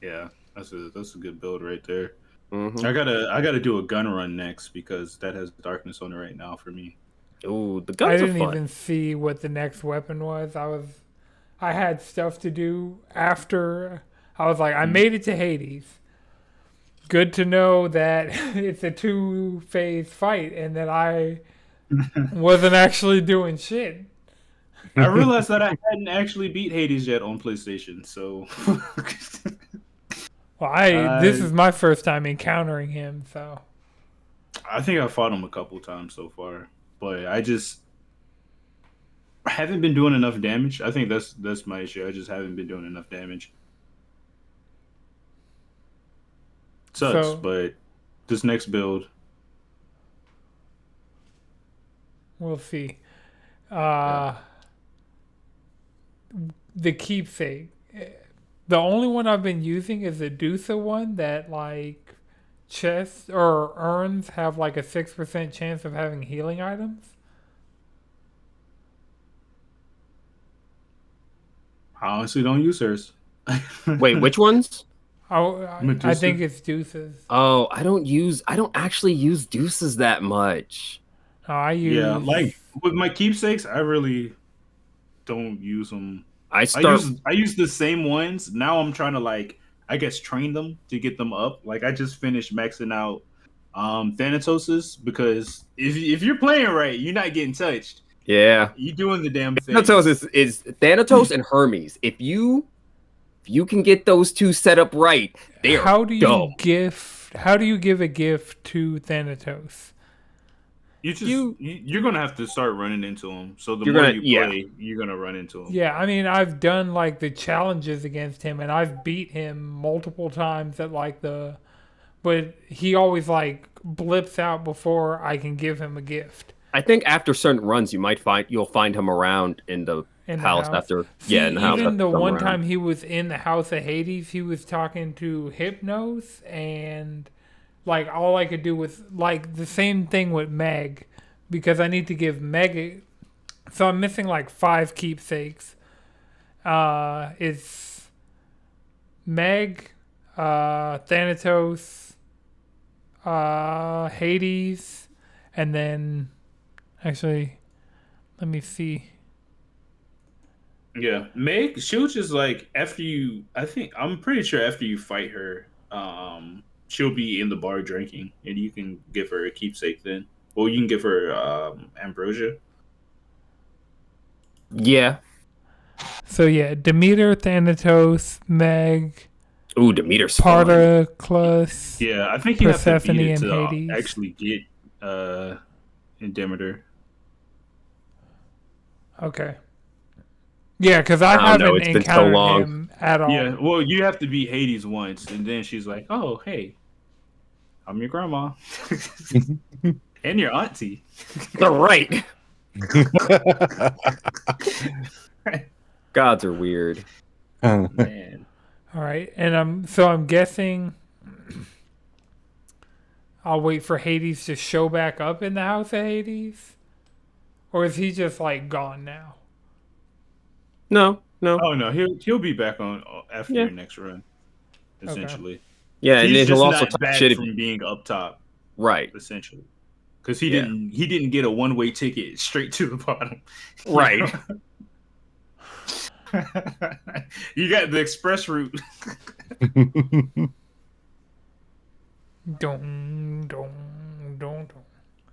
Yeah, that's a good build right there. Mm-hmm. I gotta do a gun run next because that has darkness on it right now for me. Ooh, the I guns are didn't fun. even see what the next weapon was. I had stuff to do after. I was like, I made it to Hades. Good to know that it's a 2-phase fight and that I wasn't actually doing shit. I realized that I hadn't actually beat Hades yet on PlayStation, so Well, this is my first time encountering him, so I think I fought him a couple times so far, but I just haven't been doing enough damage. I think that's my issue. I just haven't been doing enough damage. Sucks, So- but this next build, we'll see. The keepsake. The only one I've been using is the Dusa one that like chests or urns have like a 6% chance of having healing items. I honestly don't use hers. Wait, which ones? I Medusa? think it's Deuces. Oh, I don't actually use deuces that much. Oh, I use Yeah, like with my keepsakes, I really don't use them. I start. I use the same ones. Now I'm trying to like I guess train them to get them up. Like I just finished maxing out Thanatos's because if you're playing right, you're not getting touched. Yeah. You doing the damn thing. Thanatos is Thanatos and Hermes. If you can get those two set up right, they are How do you dope. How do you give a gift to Thanatos? You're gonna have to start running into them. So the You're more gonna- you yeah. play, you're gonna run into them. Yeah, I mean, I've done like the challenges against him, and I've beat him multiple times at like but he always like blips out before I can give him a gift. I think after certain runs, you'll find him around in the In the palace house. after. See, In the house. even after the some one round. time he was in the house of Hades, he was talking to Hypnos, and like all I could do was like the same thing with Meg, because I need to give Meg. So I'm missing like 5 keepsakes. It's Meg, Thanatos, Hades, and then actually, let me see. Yeah, Meg, she'll just like I'm pretty sure after you fight her, she'll be in the bar drinking, and you can give her a keepsake then. Or you can give her ambrosia. Yeah. So yeah, Demeter, Thanatos, Meg, Ooh, Demeter's fun. Paraclus. Yeah, I think you have to Persephone beat it and to Hades. actually get Demeter. Okay. Yeah, because I I don't haven't know, it's been so encountered long. him at all. Yeah, well, you have to beat Hades once, and then she's like, "Oh, hey, I'm your grandma and your auntie." They're right. Gods are weird. Man, All right, and I'm guessing I'll wait for Hades to show back up in the house of Hades, or is he just like gone now? No. oh no, he'll be back on after Yeah. your next run, essentially. Yeah, and He's then just he'll also not talk back shit. from being up top, Right. essentially, because he Yeah. didn't get a one-way ticket straight to the bottom. Right. You got the express route. Don't.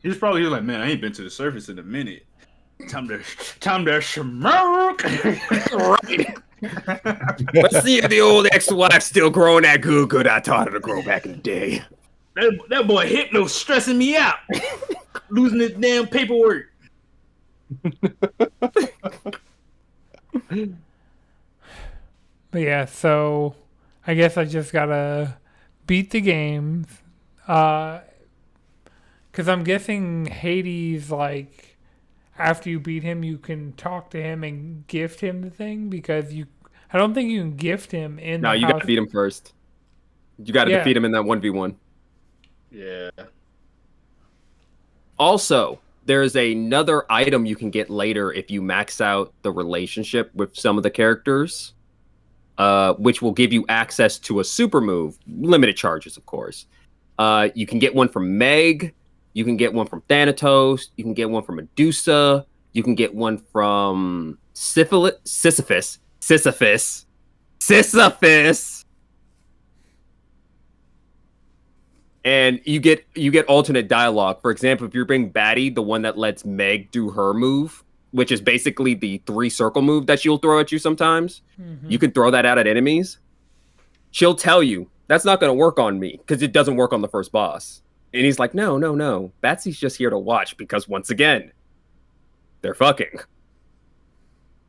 He's probably like, man, I ain't been to the surface in a minute. Time to smoke. Right. Let's see if the old ex-wife still growing that good I taught her to grow back in the day. That boy Hypno stressing me out. Losing his damn paperwork. But yeah, so I guess I just gotta beat the games, because I'm guessing Hades, like after you beat him, you can talk to him and gift him the thing, because I don't think you can gift him in. No, the you house. gotta beat him first. You gotta defeat him in that 1v1. Yeah. Also, there's another item you can get later if you max out the relationship with some of the characters, which will give you access to a super move, limited charges, of course. You can get one from Meg, you can get one from Thanatos, you can get one from Medusa, you can get one from Sisyphus. And you get alternate dialogue. For example, if you're being Batty, the one that lets Meg do her move, which is basically the 3 circle move that she'll throw at you sometimes, you can throw that out at enemies. She'll tell you, that's not going to work on me, because it doesn't work on the first boss. And he's like, no. Batsy's just here to watch, because once again, they're fucking.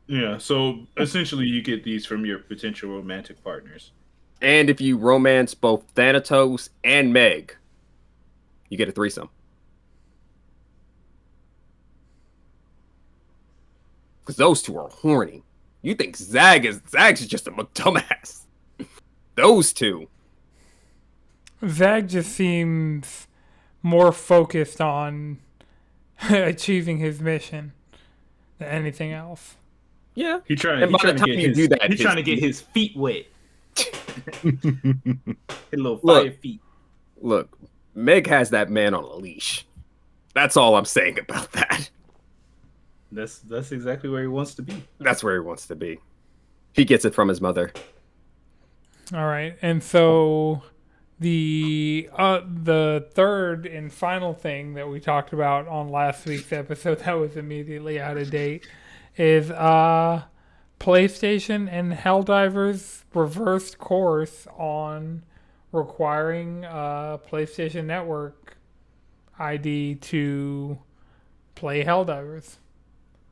Yeah, so essentially you get these from your potential romantic partners. And if you romance both Thanatos and Meg, you get a threesome. Because those two are horny. You think Zag's just a dumbass. Those two. Zag just seems more focused on achieving his mission than anything else. Yeah. He's trying to get his feet wet. Little fire feet. Look, Meg has that man on a leash. That's all I'm saying about that. That's exactly where he wants to be. That's where he wants to be. He gets it from his mother. All right, and so the third and final thing that we talked about on last week's episode that was immediately out of date is PlayStation and Helldivers reversed course on requiring PlayStation Network ID to play Helldivers.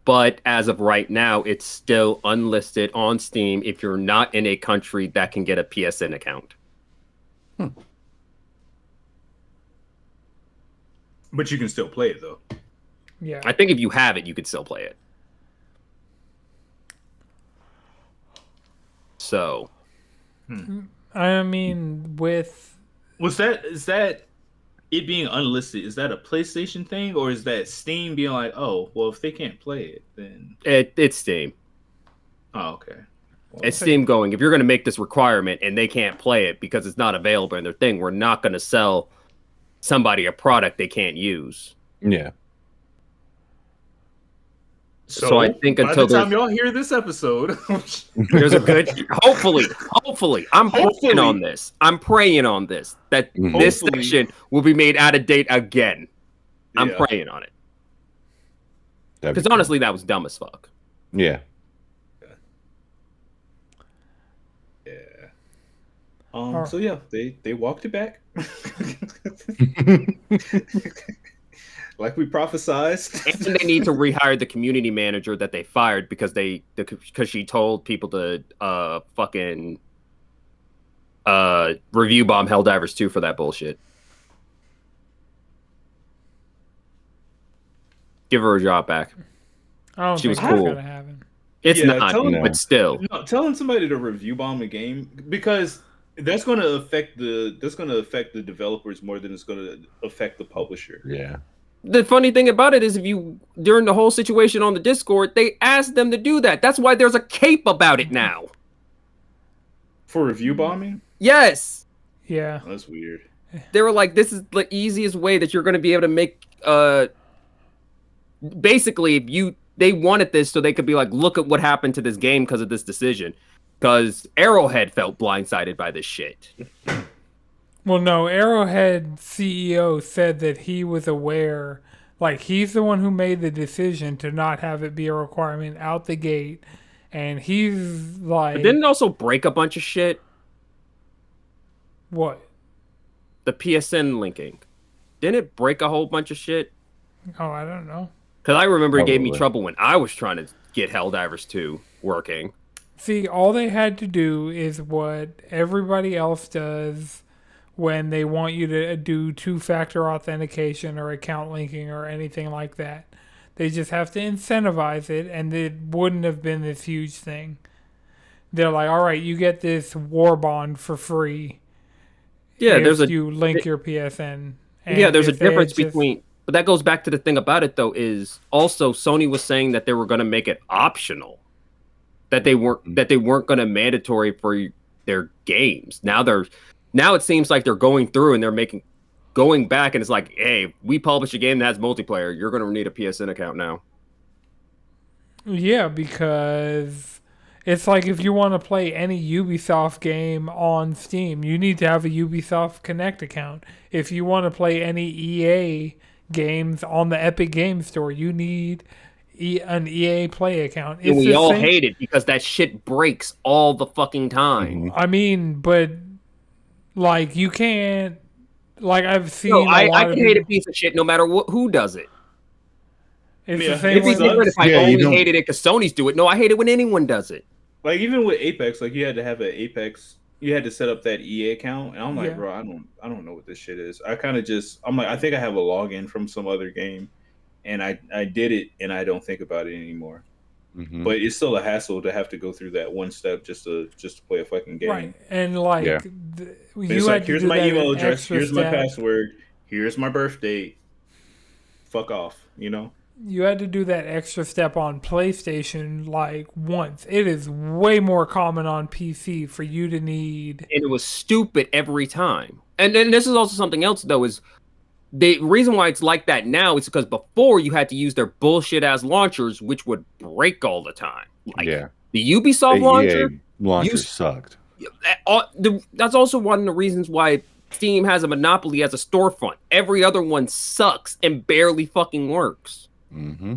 But as of right now, it's still unlisted on Steam if you're not in a country that can get a PSN account. But you can still play it, though. Yeah. I think if you have it, you could still play it. So, I mean, is that it being unlisted? Is that a PlayStation thing, or is that Steam being like, oh, well, if they can't play it, then it's Steam. Oh, okay. Well, it's Steam going, if you're going to make this requirement and they can't play it because it's not available in their thing, we're not going to sell somebody a product they can't use. Yeah. So I think by until the time y'all hear this episode, there's a good. Hopefully, I'm praying on this. I'm praying on this that this section will be made out of date again. I'm praying on it because honestly, that was dumb as fuck. Yeah. Yeah. So yeah, they walked it back. Like we prophesized. And they need to rehire the community manager that they fired because she told people to fucking review bomb Helldivers 2 for that bullshit. Give her a job back. She was cool. Gonna happen. It's not, but still. No, telling somebody to review bomb a game because that's going to affect the developers more than it's going to affect the publisher. Yeah. The funny thing about it is during the whole situation on the Discord, they asked them to do that. That's why there's a cape about it now. For review bombing? Yes. Yeah. Oh, that's weird. They were like, this is the easiest way that you're going to be able to make, basically, they wanted this so they could be like, look at what happened to this game because of this decision. Because Arrowhead felt blindsided by this shit. Well, no, Arrowhead CEO said that he was aware, like he's the one who made the decision to not have it be a requirement out the gate, and he's like... But didn't it also break a bunch of shit? What? The PSN linking. Didn't it break a whole bunch of shit? Oh, I don't know. Because I remember it gave me trouble when I was trying to get Helldivers 2 working. See, all they had to do is what everybody else does when they want you to do two-factor authentication or account linking or anything like that. They just have to incentivize it, and it wouldn't have been this huge thing. They're like, all right, you get this war bond for free. Yeah, if you link your PSN. And there's a difference between But that goes back to the thing about it, though, is also Sony was saying that they were going to make it optional, that they weren't going to mandatory for their games. Now it seems like they're going through and they're going back, and it's like, hey, we publish a game that has multiplayer. You're going to need a PSN account now. Yeah, because it's like if you want to play any Ubisoft game on Steam, you need to have a Ubisoft Connect account. If you want to play any EA games on the Epic Game Store, you need an EA Play account. And we all hate it because that shit breaks all the fucking time. I mean, but like you can't. Like I've seen. No, I can hate a piece of shit no matter who does it. It's the same way. If I only hated it because Sony's do it. No, I hate it when anyone does it. Like even with Apex, like you had to have an Apex. You had to set up that EA account, and I'm like, bro, I don't know what this shit is. I kind of I'm like, I think I have a login from some other game, and I did it, and I don't think about it anymore. Mm-hmm. But it's still a hassle to have to go through that one step just to play a fucking game. Right, and like you like, here's my email address, here's my password, here's my birth date. Fuck off, you know. You had to do that extra step on PlayStation like once. It is way more common on PC for you to need. And it was stupid every time. And then this is also something else, though, is the reason why it's like that now is because before you had to use their bullshit ass launchers, which would break all the time. Like the Ubisoft launcher sucked. That's also one of the reasons why Steam has a monopoly as a storefront. Every other one sucks and barely fucking works. Mm-hmm.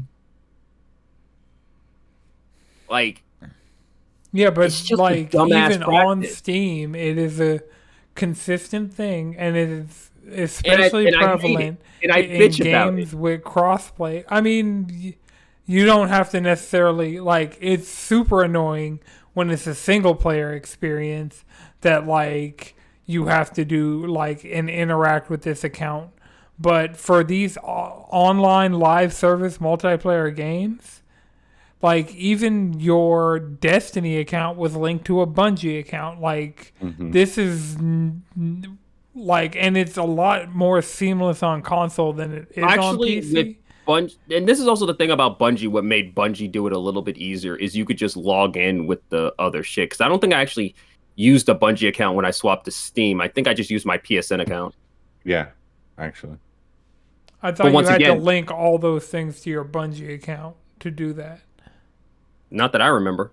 But like even on Steam, it is a consistent thing, and it is especially prevalent in games with crossplay. I mean, you don't have to necessarily like. It's super annoying when it's a single player experience that like you have to do like and interact with this account. But for these online live service multiplayer games, like even your Destiny account was linked to a Bungie account. Like this is like, and it's a lot more seamless on console than it is on PC. And this is also the thing about Bungie. What made Bungie do it a little bit easier is you could just log in with the other shit. Because I don't think I actually used a Bungie account when I swapped to Steam. I think I just used my PSN account. Yeah, actually. I thought you had to link all those things to your Bungie account to do that. Not that I remember.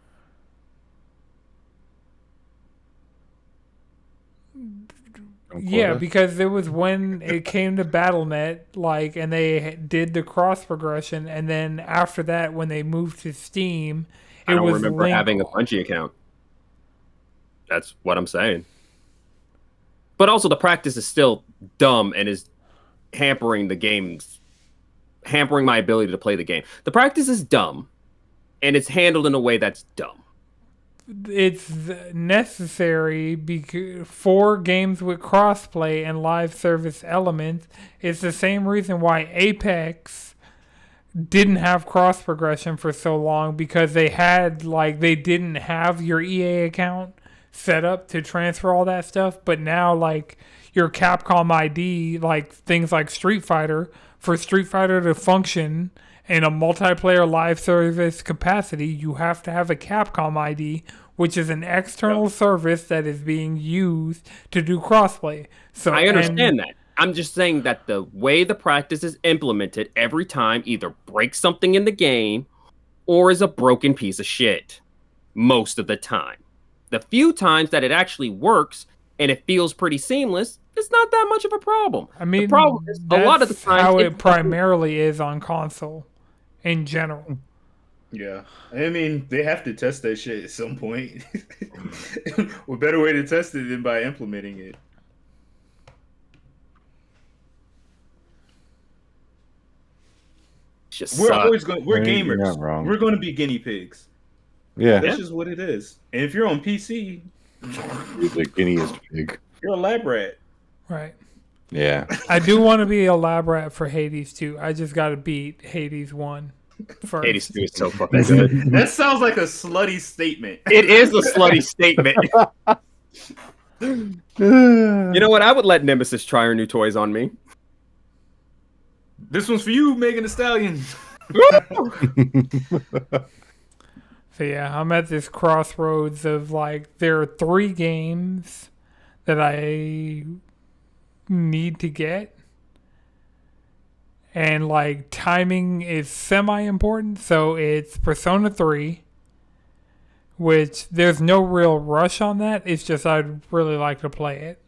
Yeah, because it was when it came to BattleNet, like, and they did the cross progression, and then after that, when they moved to Steam, I don't remember having a Bungie account. That's what I'm saying. But also, the practice is still dumb and is hampering my ability to play the game. The practice is dumb, and it's handled in a way that's dumb. It's necessary for games with crossplay and live service elements. It's the same reason why Apex didn't have cross progression for so long, because they didn't have your EA account set up to transfer all that stuff. But now, like, your Capcom ID, like things like Street Fighter, for Street Fighter to function in a multiplayer live service capacity, you have to have a Capcom ID, which is an external service that is being used to do crossplay. So I understand that. I'm just saying that the way the practice is implemented every time either breaks something in the game or is a broken piece of shit most of the time. The few times that it actually works and it feels pretty seamless, it's not that much of a problem. I mean, the problem is a lot of the times how it primarily is on console in general. Yeah, I mean, they have to test that shit at some point. What better way to test it than by implementing it? We're gamers. We're going to be guinea pigs. Yeah, that's just what it is. And if you're on PC, you're the guinea-est pig. You're a lab rat. Right. Yeah. I do want to be a lab rat for Hades 2. I just got to beat Hades 1 first. Hades 2 is so fucking good. That sounds like a slutty statement. It is a slutty statement. You know what? I would let Nemesis try her new toys on me. This one's for you, Megan Thee Stallion. So yeah, I'm at this crossroads of like there are 3 games that I need to get. And like timing is semi important, so it's Persona 3, which there's no real rush on that. It's just I'd really like to play it.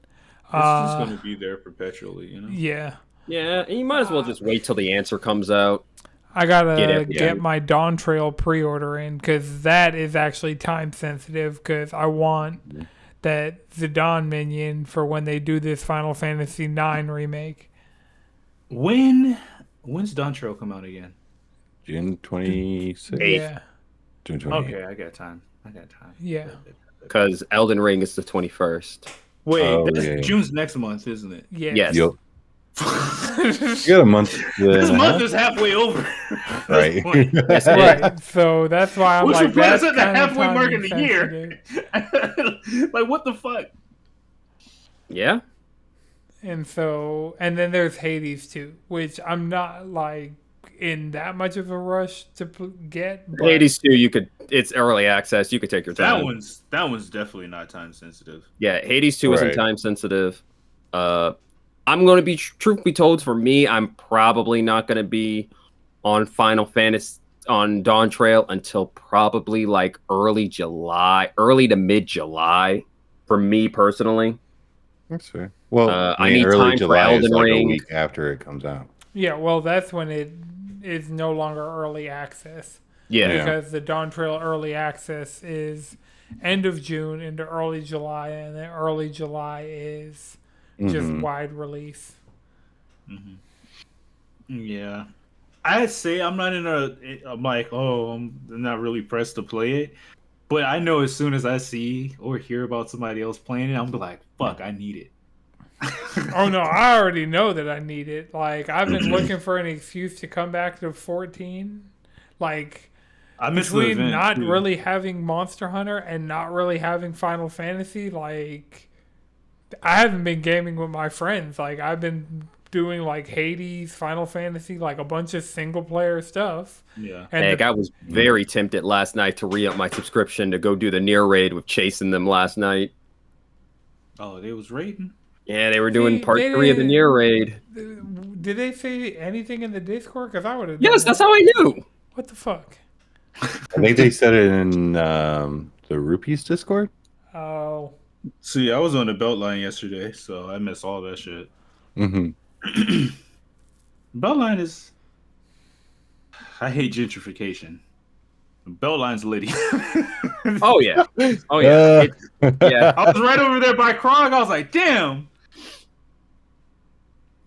It's just going to be there perpetually, you know? Yeah. Yeah, and you might as well just wait till the answer comes out. I gotta get my Dawn Trail pre-order in because that is actually time sensitive because I want that Zidane minion for when they do this Final Fantasy IX remake. When's Dawn Trail come out again? June 26th. Yeah. June 28th. Okay, I got time. Yeah. Because Elden Ring is the 21st. Wait, June's next month, isn't it? Yeah. Yes. Yep. You got a month. This month is halfway over. Right. Yes, it is. Right. So that's why I'm Which like, would put us that's at the kinda halfway mark time in the year. sensitive. Like, what the fuck? Yeah. And then there's Hades too, which I'm not like in that much of a rush to get. But Hades 2, it's early access. You could take your time. That one's definitely not time sensitive. Yeah, Hades 2 isn't Right. time sensitive. I'm going to be, truth be told, for me, I'm probably not going to be on Final Fantasy, on Dawn Trail until probably like early to mid-July, for me personally. That's fair. Well, I need early time for July is Elden like Ring. a week after it comes out. yeah, well, that's when it is no longer early access. Yeah. Because the Dawn Trail early access is end of June into early July, and then early July is just wide release. Yeah. I'd say I'm not I'm like, I'm not really pressed to play it. But I know as soon as I see or hear about somebody else playing it, I'm like, fuck, I need it. Oh no, I already know that I need it. Like I've been looking for an excuse to come back to 14. Like I miss the between event, not too. really having Monster Hunter and not really having Final Fantasy, like I haven't been gaming with my friends. Like I've been doing like Hades, Final Fantasy, like a bunch of single player stuff. Yeah. And Heck, I was very tempted last night to re-up my subscription to go do the Near raid with chasing them last night. Oh, they was raiding? Yeah, they were doing See, part they 3 of the didn't- Near raid. Did they say anything in the Discord? Because I would have. Yes, that's how I knew. What the fuck? I think they said it in the Rupees Discord. Oh. See, I was on the Beltline yesterday, so I missed all that shit. Mm-hmm. Beltline is... I hate gentrification. Beltline's litty. Oh yeah. Oh yeah. Yeah. I was right over there by Krog. I was like, damn,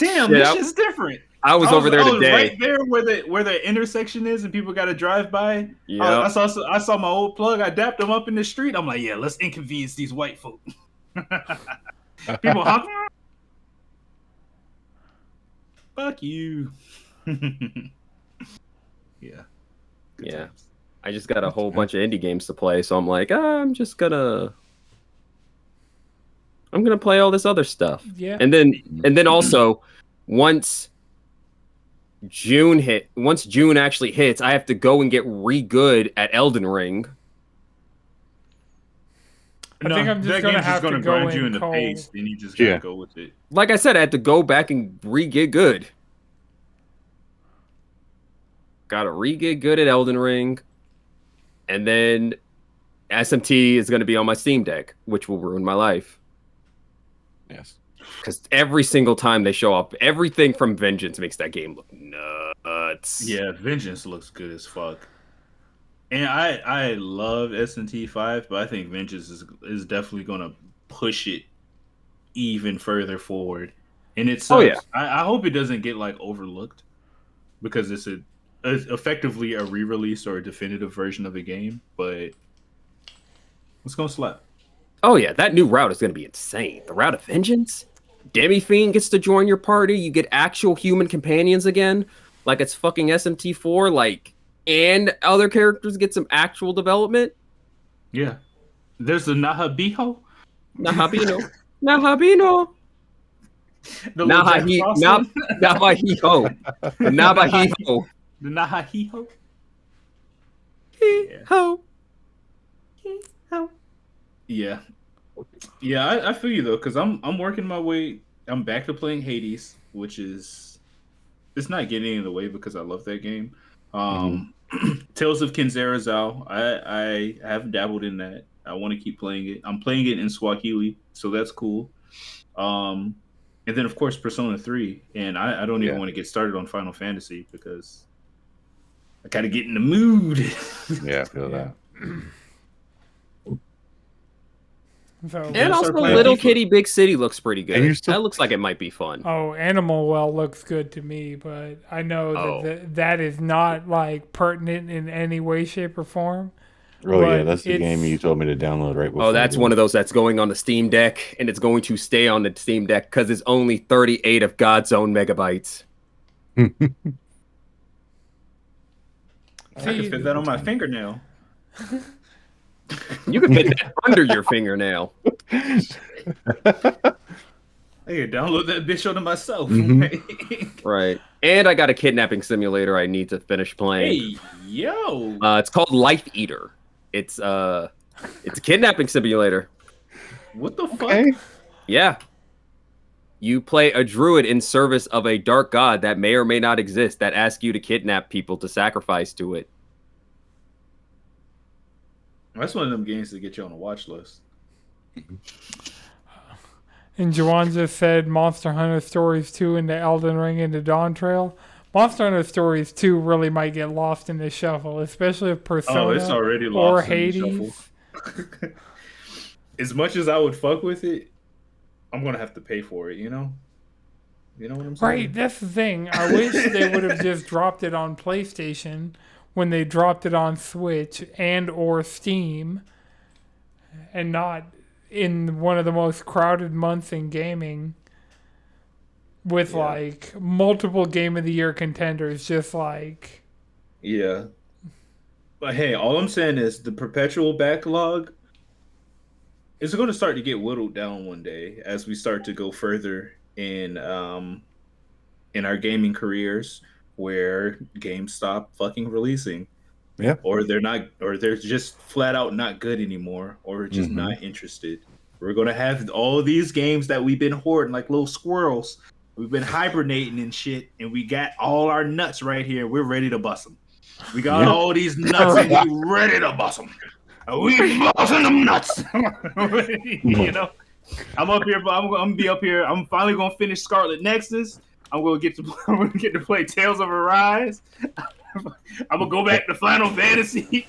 Yeah, this shit's different. I was over there I was today. right there where the intersection is, and people got to drive by. Yeah. I saw my old plug. I dapped him up in the street. I'm like, yeah, let's inconvenience these white folk. People honking. Fuck you. Yeah. Good Yeah. times. I just got a whole bunch of indie games to play, so I'm like, I'm gonna play all this other stuff. Yeah. And then also once June actually hits, I have to go and get re-good at Elden Ring. I think I'm just that gonna game's have to go grind you in in the cold. pace, and you just gotta Yeah. go with it. Like I said, I had to go back and re-get good. Gotta re-get good at Elden Ring. And then SMT is going to be on my Steam Deck, which will ruin my life. Yes. Because every single time they show up, everything from Vengeance makes that game look nuts. Yeah, Vengeance looks good as fuck. And I love SMT 5, but I think Vengeance is definitely gonna push it even further forward. And it's yeah. I hope it doesn't get like overlooked because it's effectively a re-release or a definitive version of the game, but it's gonna slap. Oh yeah, that new route is going to be insane. The route of Vengeance? Demi-Fiend gets to join your party. You get actual human companions again, like it's fucking SMT4, like, and other characters get some actual development. Yeah. There's the Nahabiho. Nahabino. Nahabino. The little Jack Frost one? Nabahiho. Nabahiho. The Nahahiho. Ho. Yeah. Yeah, I feel you though, because I'm working my way. I'm back to playing Hades, which is it's not getting in the way because I love that game. Tales of Kinzera Zao. I have dabbled in that. I want to keep playing it. I'm playing it in Swahili, so that's cool. And then of course Persona 3, and I don't even want to get started on Final Fantasy because I gotta get in the mood. Yeah, I feel that. So, And also, Little Kitty Big City looks pretty good. Still... That looks like it might be fun. Oh, Animal Well looks good to me, but I know that is not like pertinent in any way, shape, or form. Oh yeah, that's the game you told me to download right before. Oh, that's one of those that's going on the Steam Deck, and it's going to stay on the Steam Deck because it's only 38 of God's own megabytes. I can fit that on my fingernail. You can fit that under your fingernail. I can download that bitch onto myself. Right. And I got a kidnapping simulator I need to finish playing. Hey, yo. It's called Life Eater. It's a kidnapping simulator. What the fuck? Okay. Yeah. You play a druid in service of a dark god that may or may not exist that asks you to kidnap people to sacrifice to it. That's one of them games that get you on a watch list. And Jawan just said Monster Hunter Stories 2 into Elden Ring into Dawn Trail. Monster Hunter Stories 2 really might get lost in the shuffle, especially if Persona it's already lost or in Hades. The shuffle. As much as I would fuck with it, I'm going to have to pay for it, you know? You know what I'm saying? Right, that's the thing. I wish they would have just dropped it on PlayStation when they dropped it on Switch and or Steam, and not in one of the most crowded months in gaming with like multiple Game of the Year contenders, just like... Yeah. But hey, all I'm saying is the perpetual backlog is going to start to get whittled down one day as we start to go further in our gaming careers, where games stop fucking releasing. Yeah. Or they're just flat out not good anymore, or just not interested. We're gonna have all these games that we've been hoarding like little squirrels. We've been hibernating and shit, and we got all our nuts right here. We're ready to bust them. We got all these nuts, and we ready to bust them. We busting them nuts. You know, I'm up here, but I'm gonna be up here. I'm finally gonna finish Scarlet Nexus. I'm gonna get to play Tales of Arise. I'm gonna go back to Final Fantasy,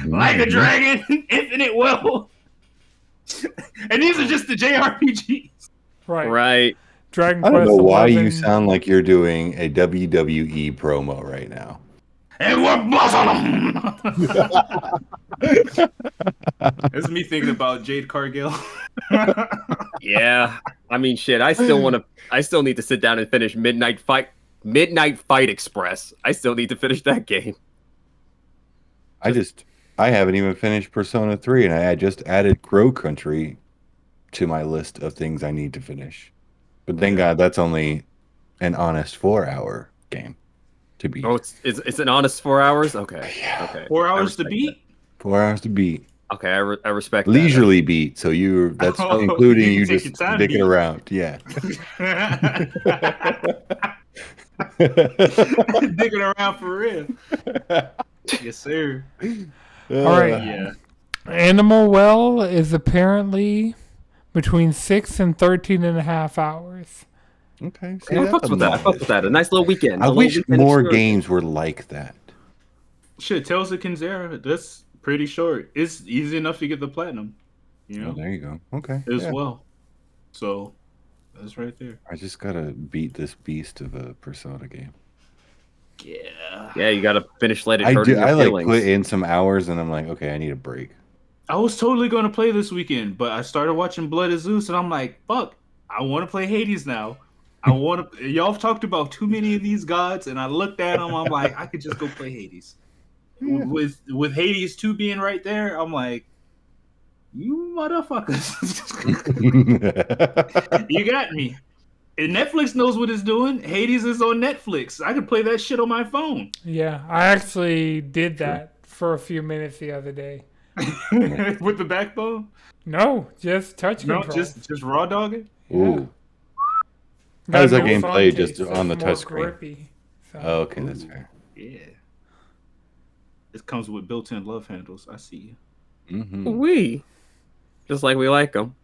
Like a Dragon, Infinite Will, and these are just the JRPGs. Right. Dragon I don't Quest know why 11. you sound like you're doing a WWE promo right now. And we're busting them. That's me thinking about Jade Cargill. Yeah, I mean, shit. I still need to sit down and finish Midnight Fight Express. I still need to finish that game. I haven't even finished Persona 3, and I just added Crow Country to my list of things I need to finish. But thank God that's only an honest 4-hour game to beat. Oh, it's an honest 4 hours? Okay. Yeah. Okay. 4 hours to beat? 4 hours to beat. Okay, I respect leisurely beat. So that's including you just dicking around. Yeah. Digging around for real. Yes, sir. All right. Yeah. Animal Well is apparently between 6 and 13 and a half hours. Okay. See, I fucked with that. I fucked with that. A nice little weekend. I wish more games were like that. Shit, Tales of Kinzera, that's pretty short. It's easy enough to get the platinum. You know? Oh, there you go. Okay. As well. So, that's right there. I just gotta beat this beast of a Persona game. Yeah. Yeah, you gotta finish Let It I Hurt. do. I like put in some hours, and I'm like, okay, I need a break. I was totally going to play this weekend, but I started watching Blood of Zeus, and I'm like, fuck, I want to play Hades now. Y'all have talked about too many of these gods, and I looked at them, I'm like, I could just go play Hades. Yeah. With Hades 2 being right there, I'm like, you motherfuckers. You got me. And Netflix knows what it's doing. Hades is on Netflix. I could play that shit on my phone. Yeah, I actually did that for a few minutes the other day. With the backbone? No, just touch No, control. just raw dogging? Yeah. Ooh. Got How does that no game front play taste, just so on the it's more touchscreen? grippy, so. Oh, okay, that's fair. Yeah. It comes with built-in love handles. I see Mm-hmm. We just like we like them.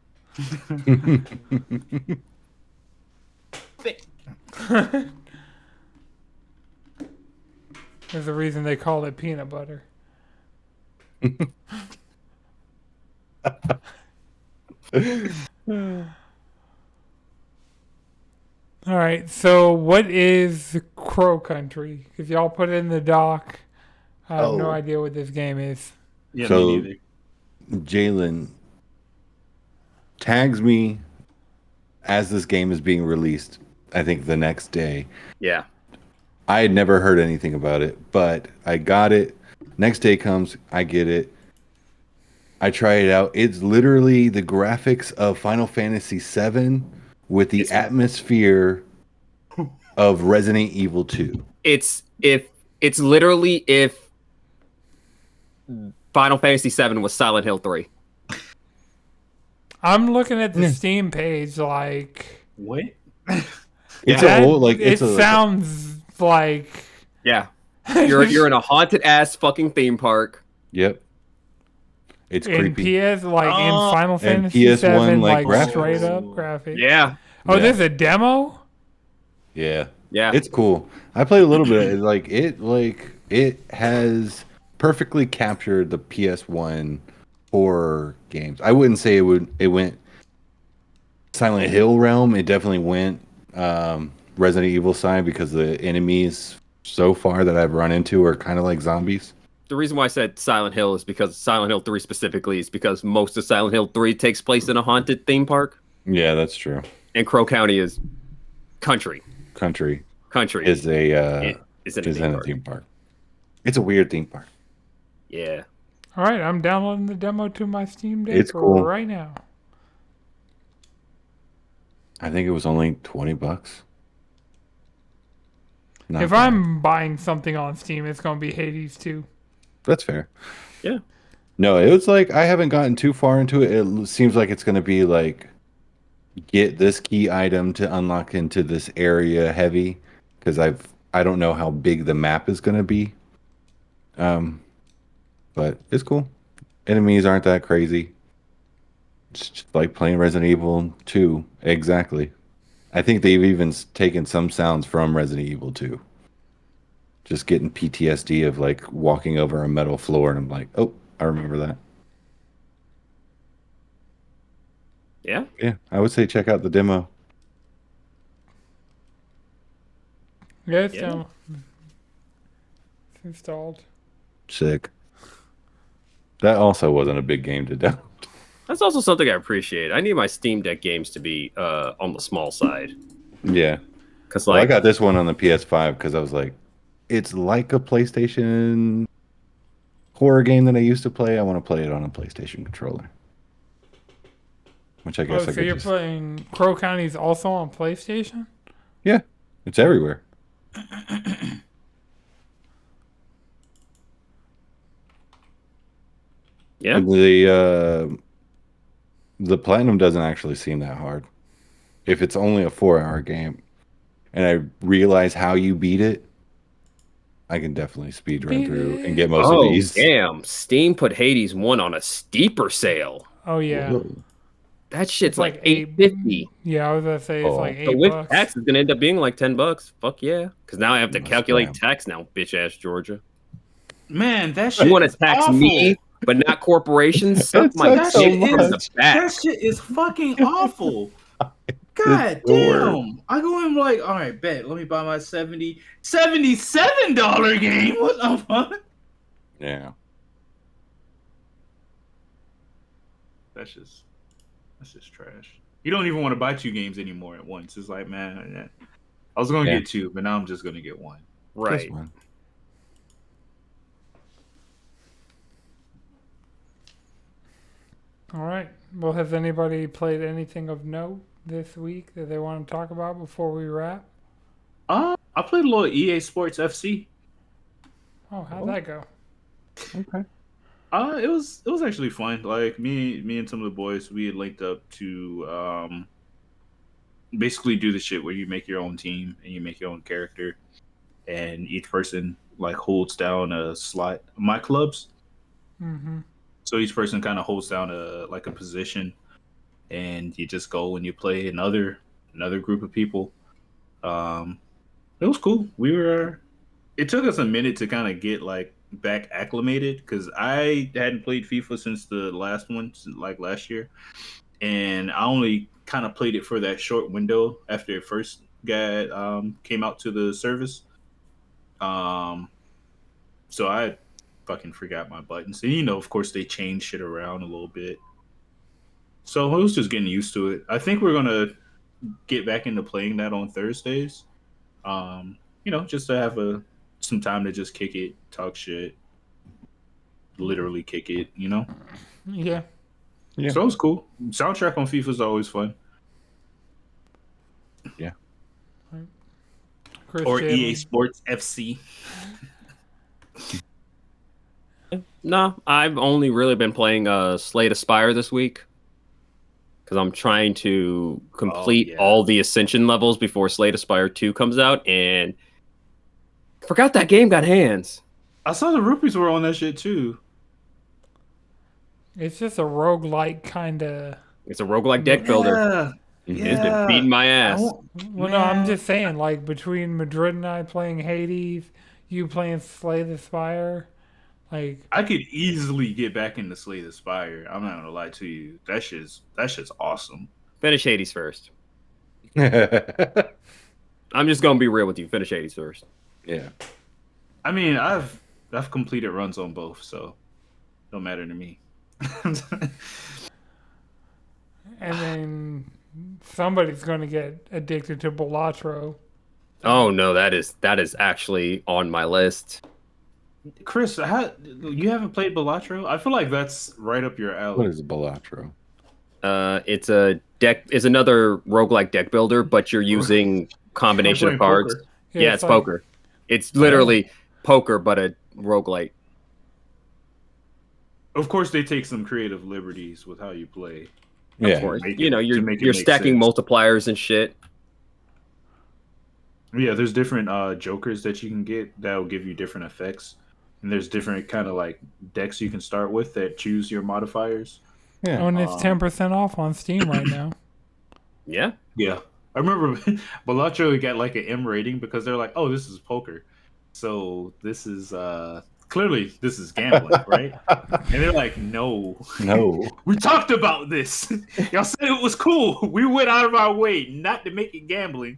you. There's a reason they call it peanut butter. All right, so what is Crow Country? If y'all put it in the doc, I have no Oh. idea what this game is. Yeah, So- me neither. Jalen tags me as this game is being released, I think the next day. Yeah. I had never heard anything about it, but I got it. Next day comes, I get it. I try it out. It's literally the graphics of Final Fantasy VII with the atmosphere of Resident Evil 2. It's literally if Final Fantasy VII was Silent Hill 3. I'm looking at the Yeah. Steam page, like What? It's that- a whole like it it's a sounds like Yeah. You're in a haunted ass fucking theme park. yep. It's in creepy. PS, like in Oh, Final and Fantasy PS1 VII, like like graphics. straight up graphics. Yeah. Oh, Yeah. there's a demo. Yeah. Yeah. It's cool. I played a little bit. It has perfectly captured the PS1 horror games. I wouldn't say it went Silent Hill realm. It definitely went Resident Evil side because the enemies so far that I've run into are kind of like zombies. The reason why I said Silent Hill is because Silent Hill 3 specifically is because most of Silent Hill 3 takes place in a haunted theme park, Yeah, that's true. and Crow County is country. Country Country is a is in a is theme in a park. theme park. It's a weird theme park. Yeah. All right, I'm downloading the demo to my Steam Deck It's cool. right now. I think it was only $20. Not If bad. I'm buying something on Steam, it's gonna be Hades 2. That's fair. Yeah. No, it was like I haven't gotten too far into it. It seems like it's going to be like get this key item to unlock into this area heavy because I don't know how big the map is going to be. But it's cool. Enemies aren't that crazy. It's just like playing Resident Evil 2. Exactly. I think they've even taken some sounds from Resident Evil 2. Just getting PTSD of like walking over a metal floor and I'm like, oh, I remember that. Yeah. Yeah, I would say check out the demo. Yeah, it's Yeah. down. It's installed. Sick. That also wasn't a big game to download. That's also something I appreciate. I need my Steam Deck games to be on the small side. Yeah. Because Well, I like got this one on the PS5 because I was like, it's like a PlayStation horror game that I used to play. I want to play it on a PlayStation controller. Which I guess Oh, I so could you're just... playing Crow County's also on PlayStation? Yeah, it's everywhere. yeah. And the platinum doesn't actually seem that hard. If it's only a 4-hour game, and I realize how you beat it, I can definitely speed run Beat through it. and get most of Oh these. damn! Steam put Hades 1 on a steeper sale. Oh yeah. Whoa. That shit's It's like like $8.50. Yeah, I was gonna say it's Oh. like So $8. with tax, it's gonna end up being like $10. Fuck yeah! Because now I have to Must calculate grab. tax now, bitch ass Georgia. Man, that shit You want to is tax awful. me, but not corporations? Suck It my sucks so dick in the much. back. That shit is fucking awful. God It's the worst. damn. I go in like, all right, bet. Let me buy my $77 game. What the fuck? Yeah. That's just trash. You don't even want to buy 2 games anymore at once. It's like, man, I was gonna Yeah. get 2, but now I'm just gonna get 1. Right. Just one. All right. Well, has anybody played anything of note this week that they want to talk about before we wrap? I played a little EA Sports FC. Oh, how'd that go? Okay. It was actually fun. Like me and some of the boys, we had linked up to basically do the shit where you make your own team and you make your own character, and each person like holds down a slot. My clubs. Mm-hmm. So each person kind of holds down a position, and you just go and you play another group of people. It was cool. It took us a minute to kind of get like back acclimated because I hadn't played FIFA since the last one, like last year, and I only kind of played it for that short window after it first came out to the service. So I fucking forgot my buttons, and of course, they changed shit around a little bit. So I was just getting used to it. I think we're gonna get back into playing that on Thursdays. Just to have some time to just kick it, talk shit, literally kick it. Yeah. Yeah. So it was cool. Soundtrack on FIFA is always fun. Yeah. Chris Or Jalen. EA Sports FC. No, I've only really been playing Slay the Spire this week because I'm trying to complete all the Ascension levels before Slay the Spire 2 comes out, and forgot that game got hands. I saw the rupees were on that shit too. It's just a roguelike kind of. It's a roguelike deck builder. It's been beating my ass. Well, no, I'm just saying, like, between Madrid and I playing Hades, you playing Slay the Spire, like... I could easily get back into Slay the Spire. I'm not gonna lie to you. That shit's awesome. Finish Hades first. I'm just gonna be real with you. Finish Hades first. Yeah. I mean, I've completed runs on both, so don't matter to me. And then somebody's going to get addicted to Balatro. Oh no, that is actually on my list. Chris, you haven't played Balatro? I feel like that's right up your alley. What is a Balatro? It's another roguelike deck builder, but you're using combination of cards. Poker. Yeah, it's poker. It's literally poker, but a roguelite. Of course, they take some creative liberties with how you play. Yeah. Of course. Make it- You're make it make stacking sense. multipliers and shit. Yeah, there's different jokers that you can get that will give you different effects, and there's different kind of like decks you can start with that choose your modifiers. Yeah. Oh, and it's 10% off on Steam right now. Yeah. Yeah, I remember Balatro got like an M rating because they're like, "Oh, this is poker, so this is clearly this is gambling, right?" And they're like, "No, No. we talked about this. Y'all said it was cool. We went out of our way not to make it gambling,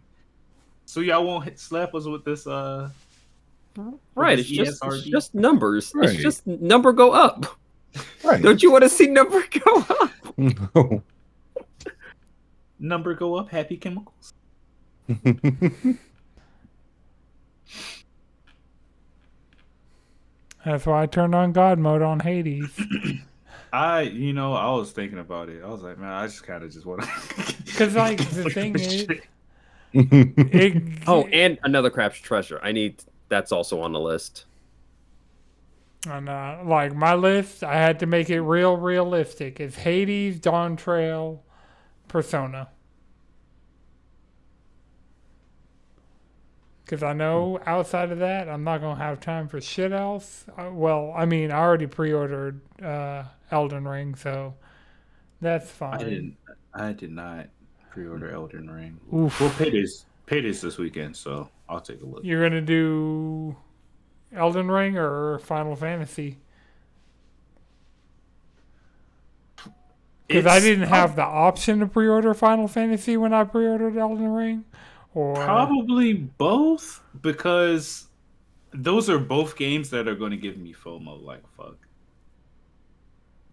so y'all won't slap us with this." Right. With It's this just numbers. Right. It's just number go up. Right. Don't you want to see number go up? No. Number go up, happy chemicals. That's why I turned on God mode on Hades. I was thinking about it. I was like, man, I just kind of just want to. Because, like, the thing is, Oh, and another Crap's Treasure. That's also on the list. and, like, my list, I had to make it realistic. It's Hades, Dawn Trail, Persona. Because I know outside of that, I'm not going to have time for shit else. Well, I mean, I already pre-ordered Elden Ring, so that's fine. I did not pre-order Elden Ring. Oof. Well, Paydays this weekend, so I'll take a look. You're going to do Elden Ring or Final Fantasy? Because I didn't have the option to pre-order Final Fantasy when I pre-ordered Elden Ring. Or Probably both, because those are both games that are going to give me FOMO like fuck.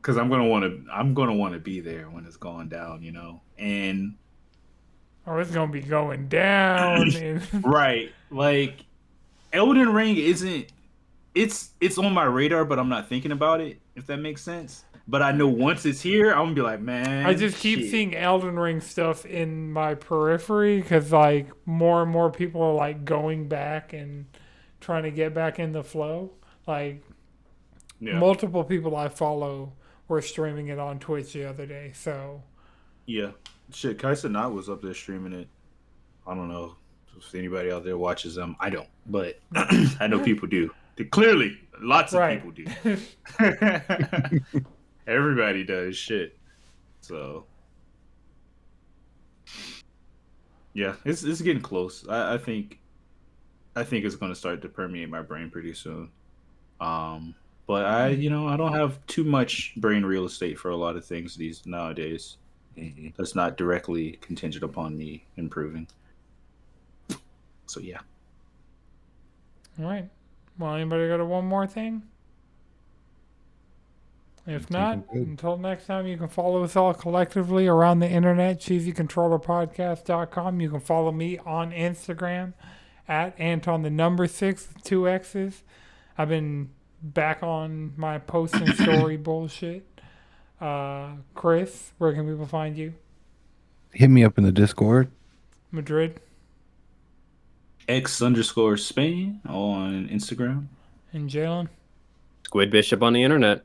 Because I'm gonna want to be there when it's going down, and it's going to be going down. right, like Elden Ring isn't. It's on my radar, but I'm not thinking about it. If that makes sense. But I know once it's here, I'm gonna be like, man. I just keep shit. seeing Elden Ring stuff in my periphery because like more and more people are like going back and trying to get back in the flow. Like multiple people I follow were streaming it on Twitch the other day. So yeah, shit. Kaisa Knot was up there streaming it. I don't know if anybody out there watches them. I don't, but I know people do. Clearly, lots of people do. Everybody does shit. So yeah, it's getting close. I think it's gonna start to permeate my brain pretty soon. But I don't have too much brain real estate for a lot of things nowadays. That's not directly contingent upon me improving. So yeah. All right. Well, anybody got one more thing? If not, until next time, you can follow us all collectively around the internet, cheesycontrollerpodcast.com. You can follow me on Instagram at Anton6 with 2 X's. I've been back on my post and story bullshit. Chris, where can people find you? Hit me up in the Discord. Madrid. X_Spain on Instagram. And Jalen. Squid Bishop on the internet.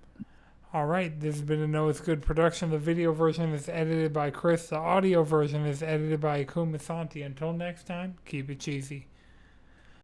All right, this has been a Know It's Good production. The video version is edited by Chris. The audio version is edited by Akuma Santi. Until next time, keep it cheesy.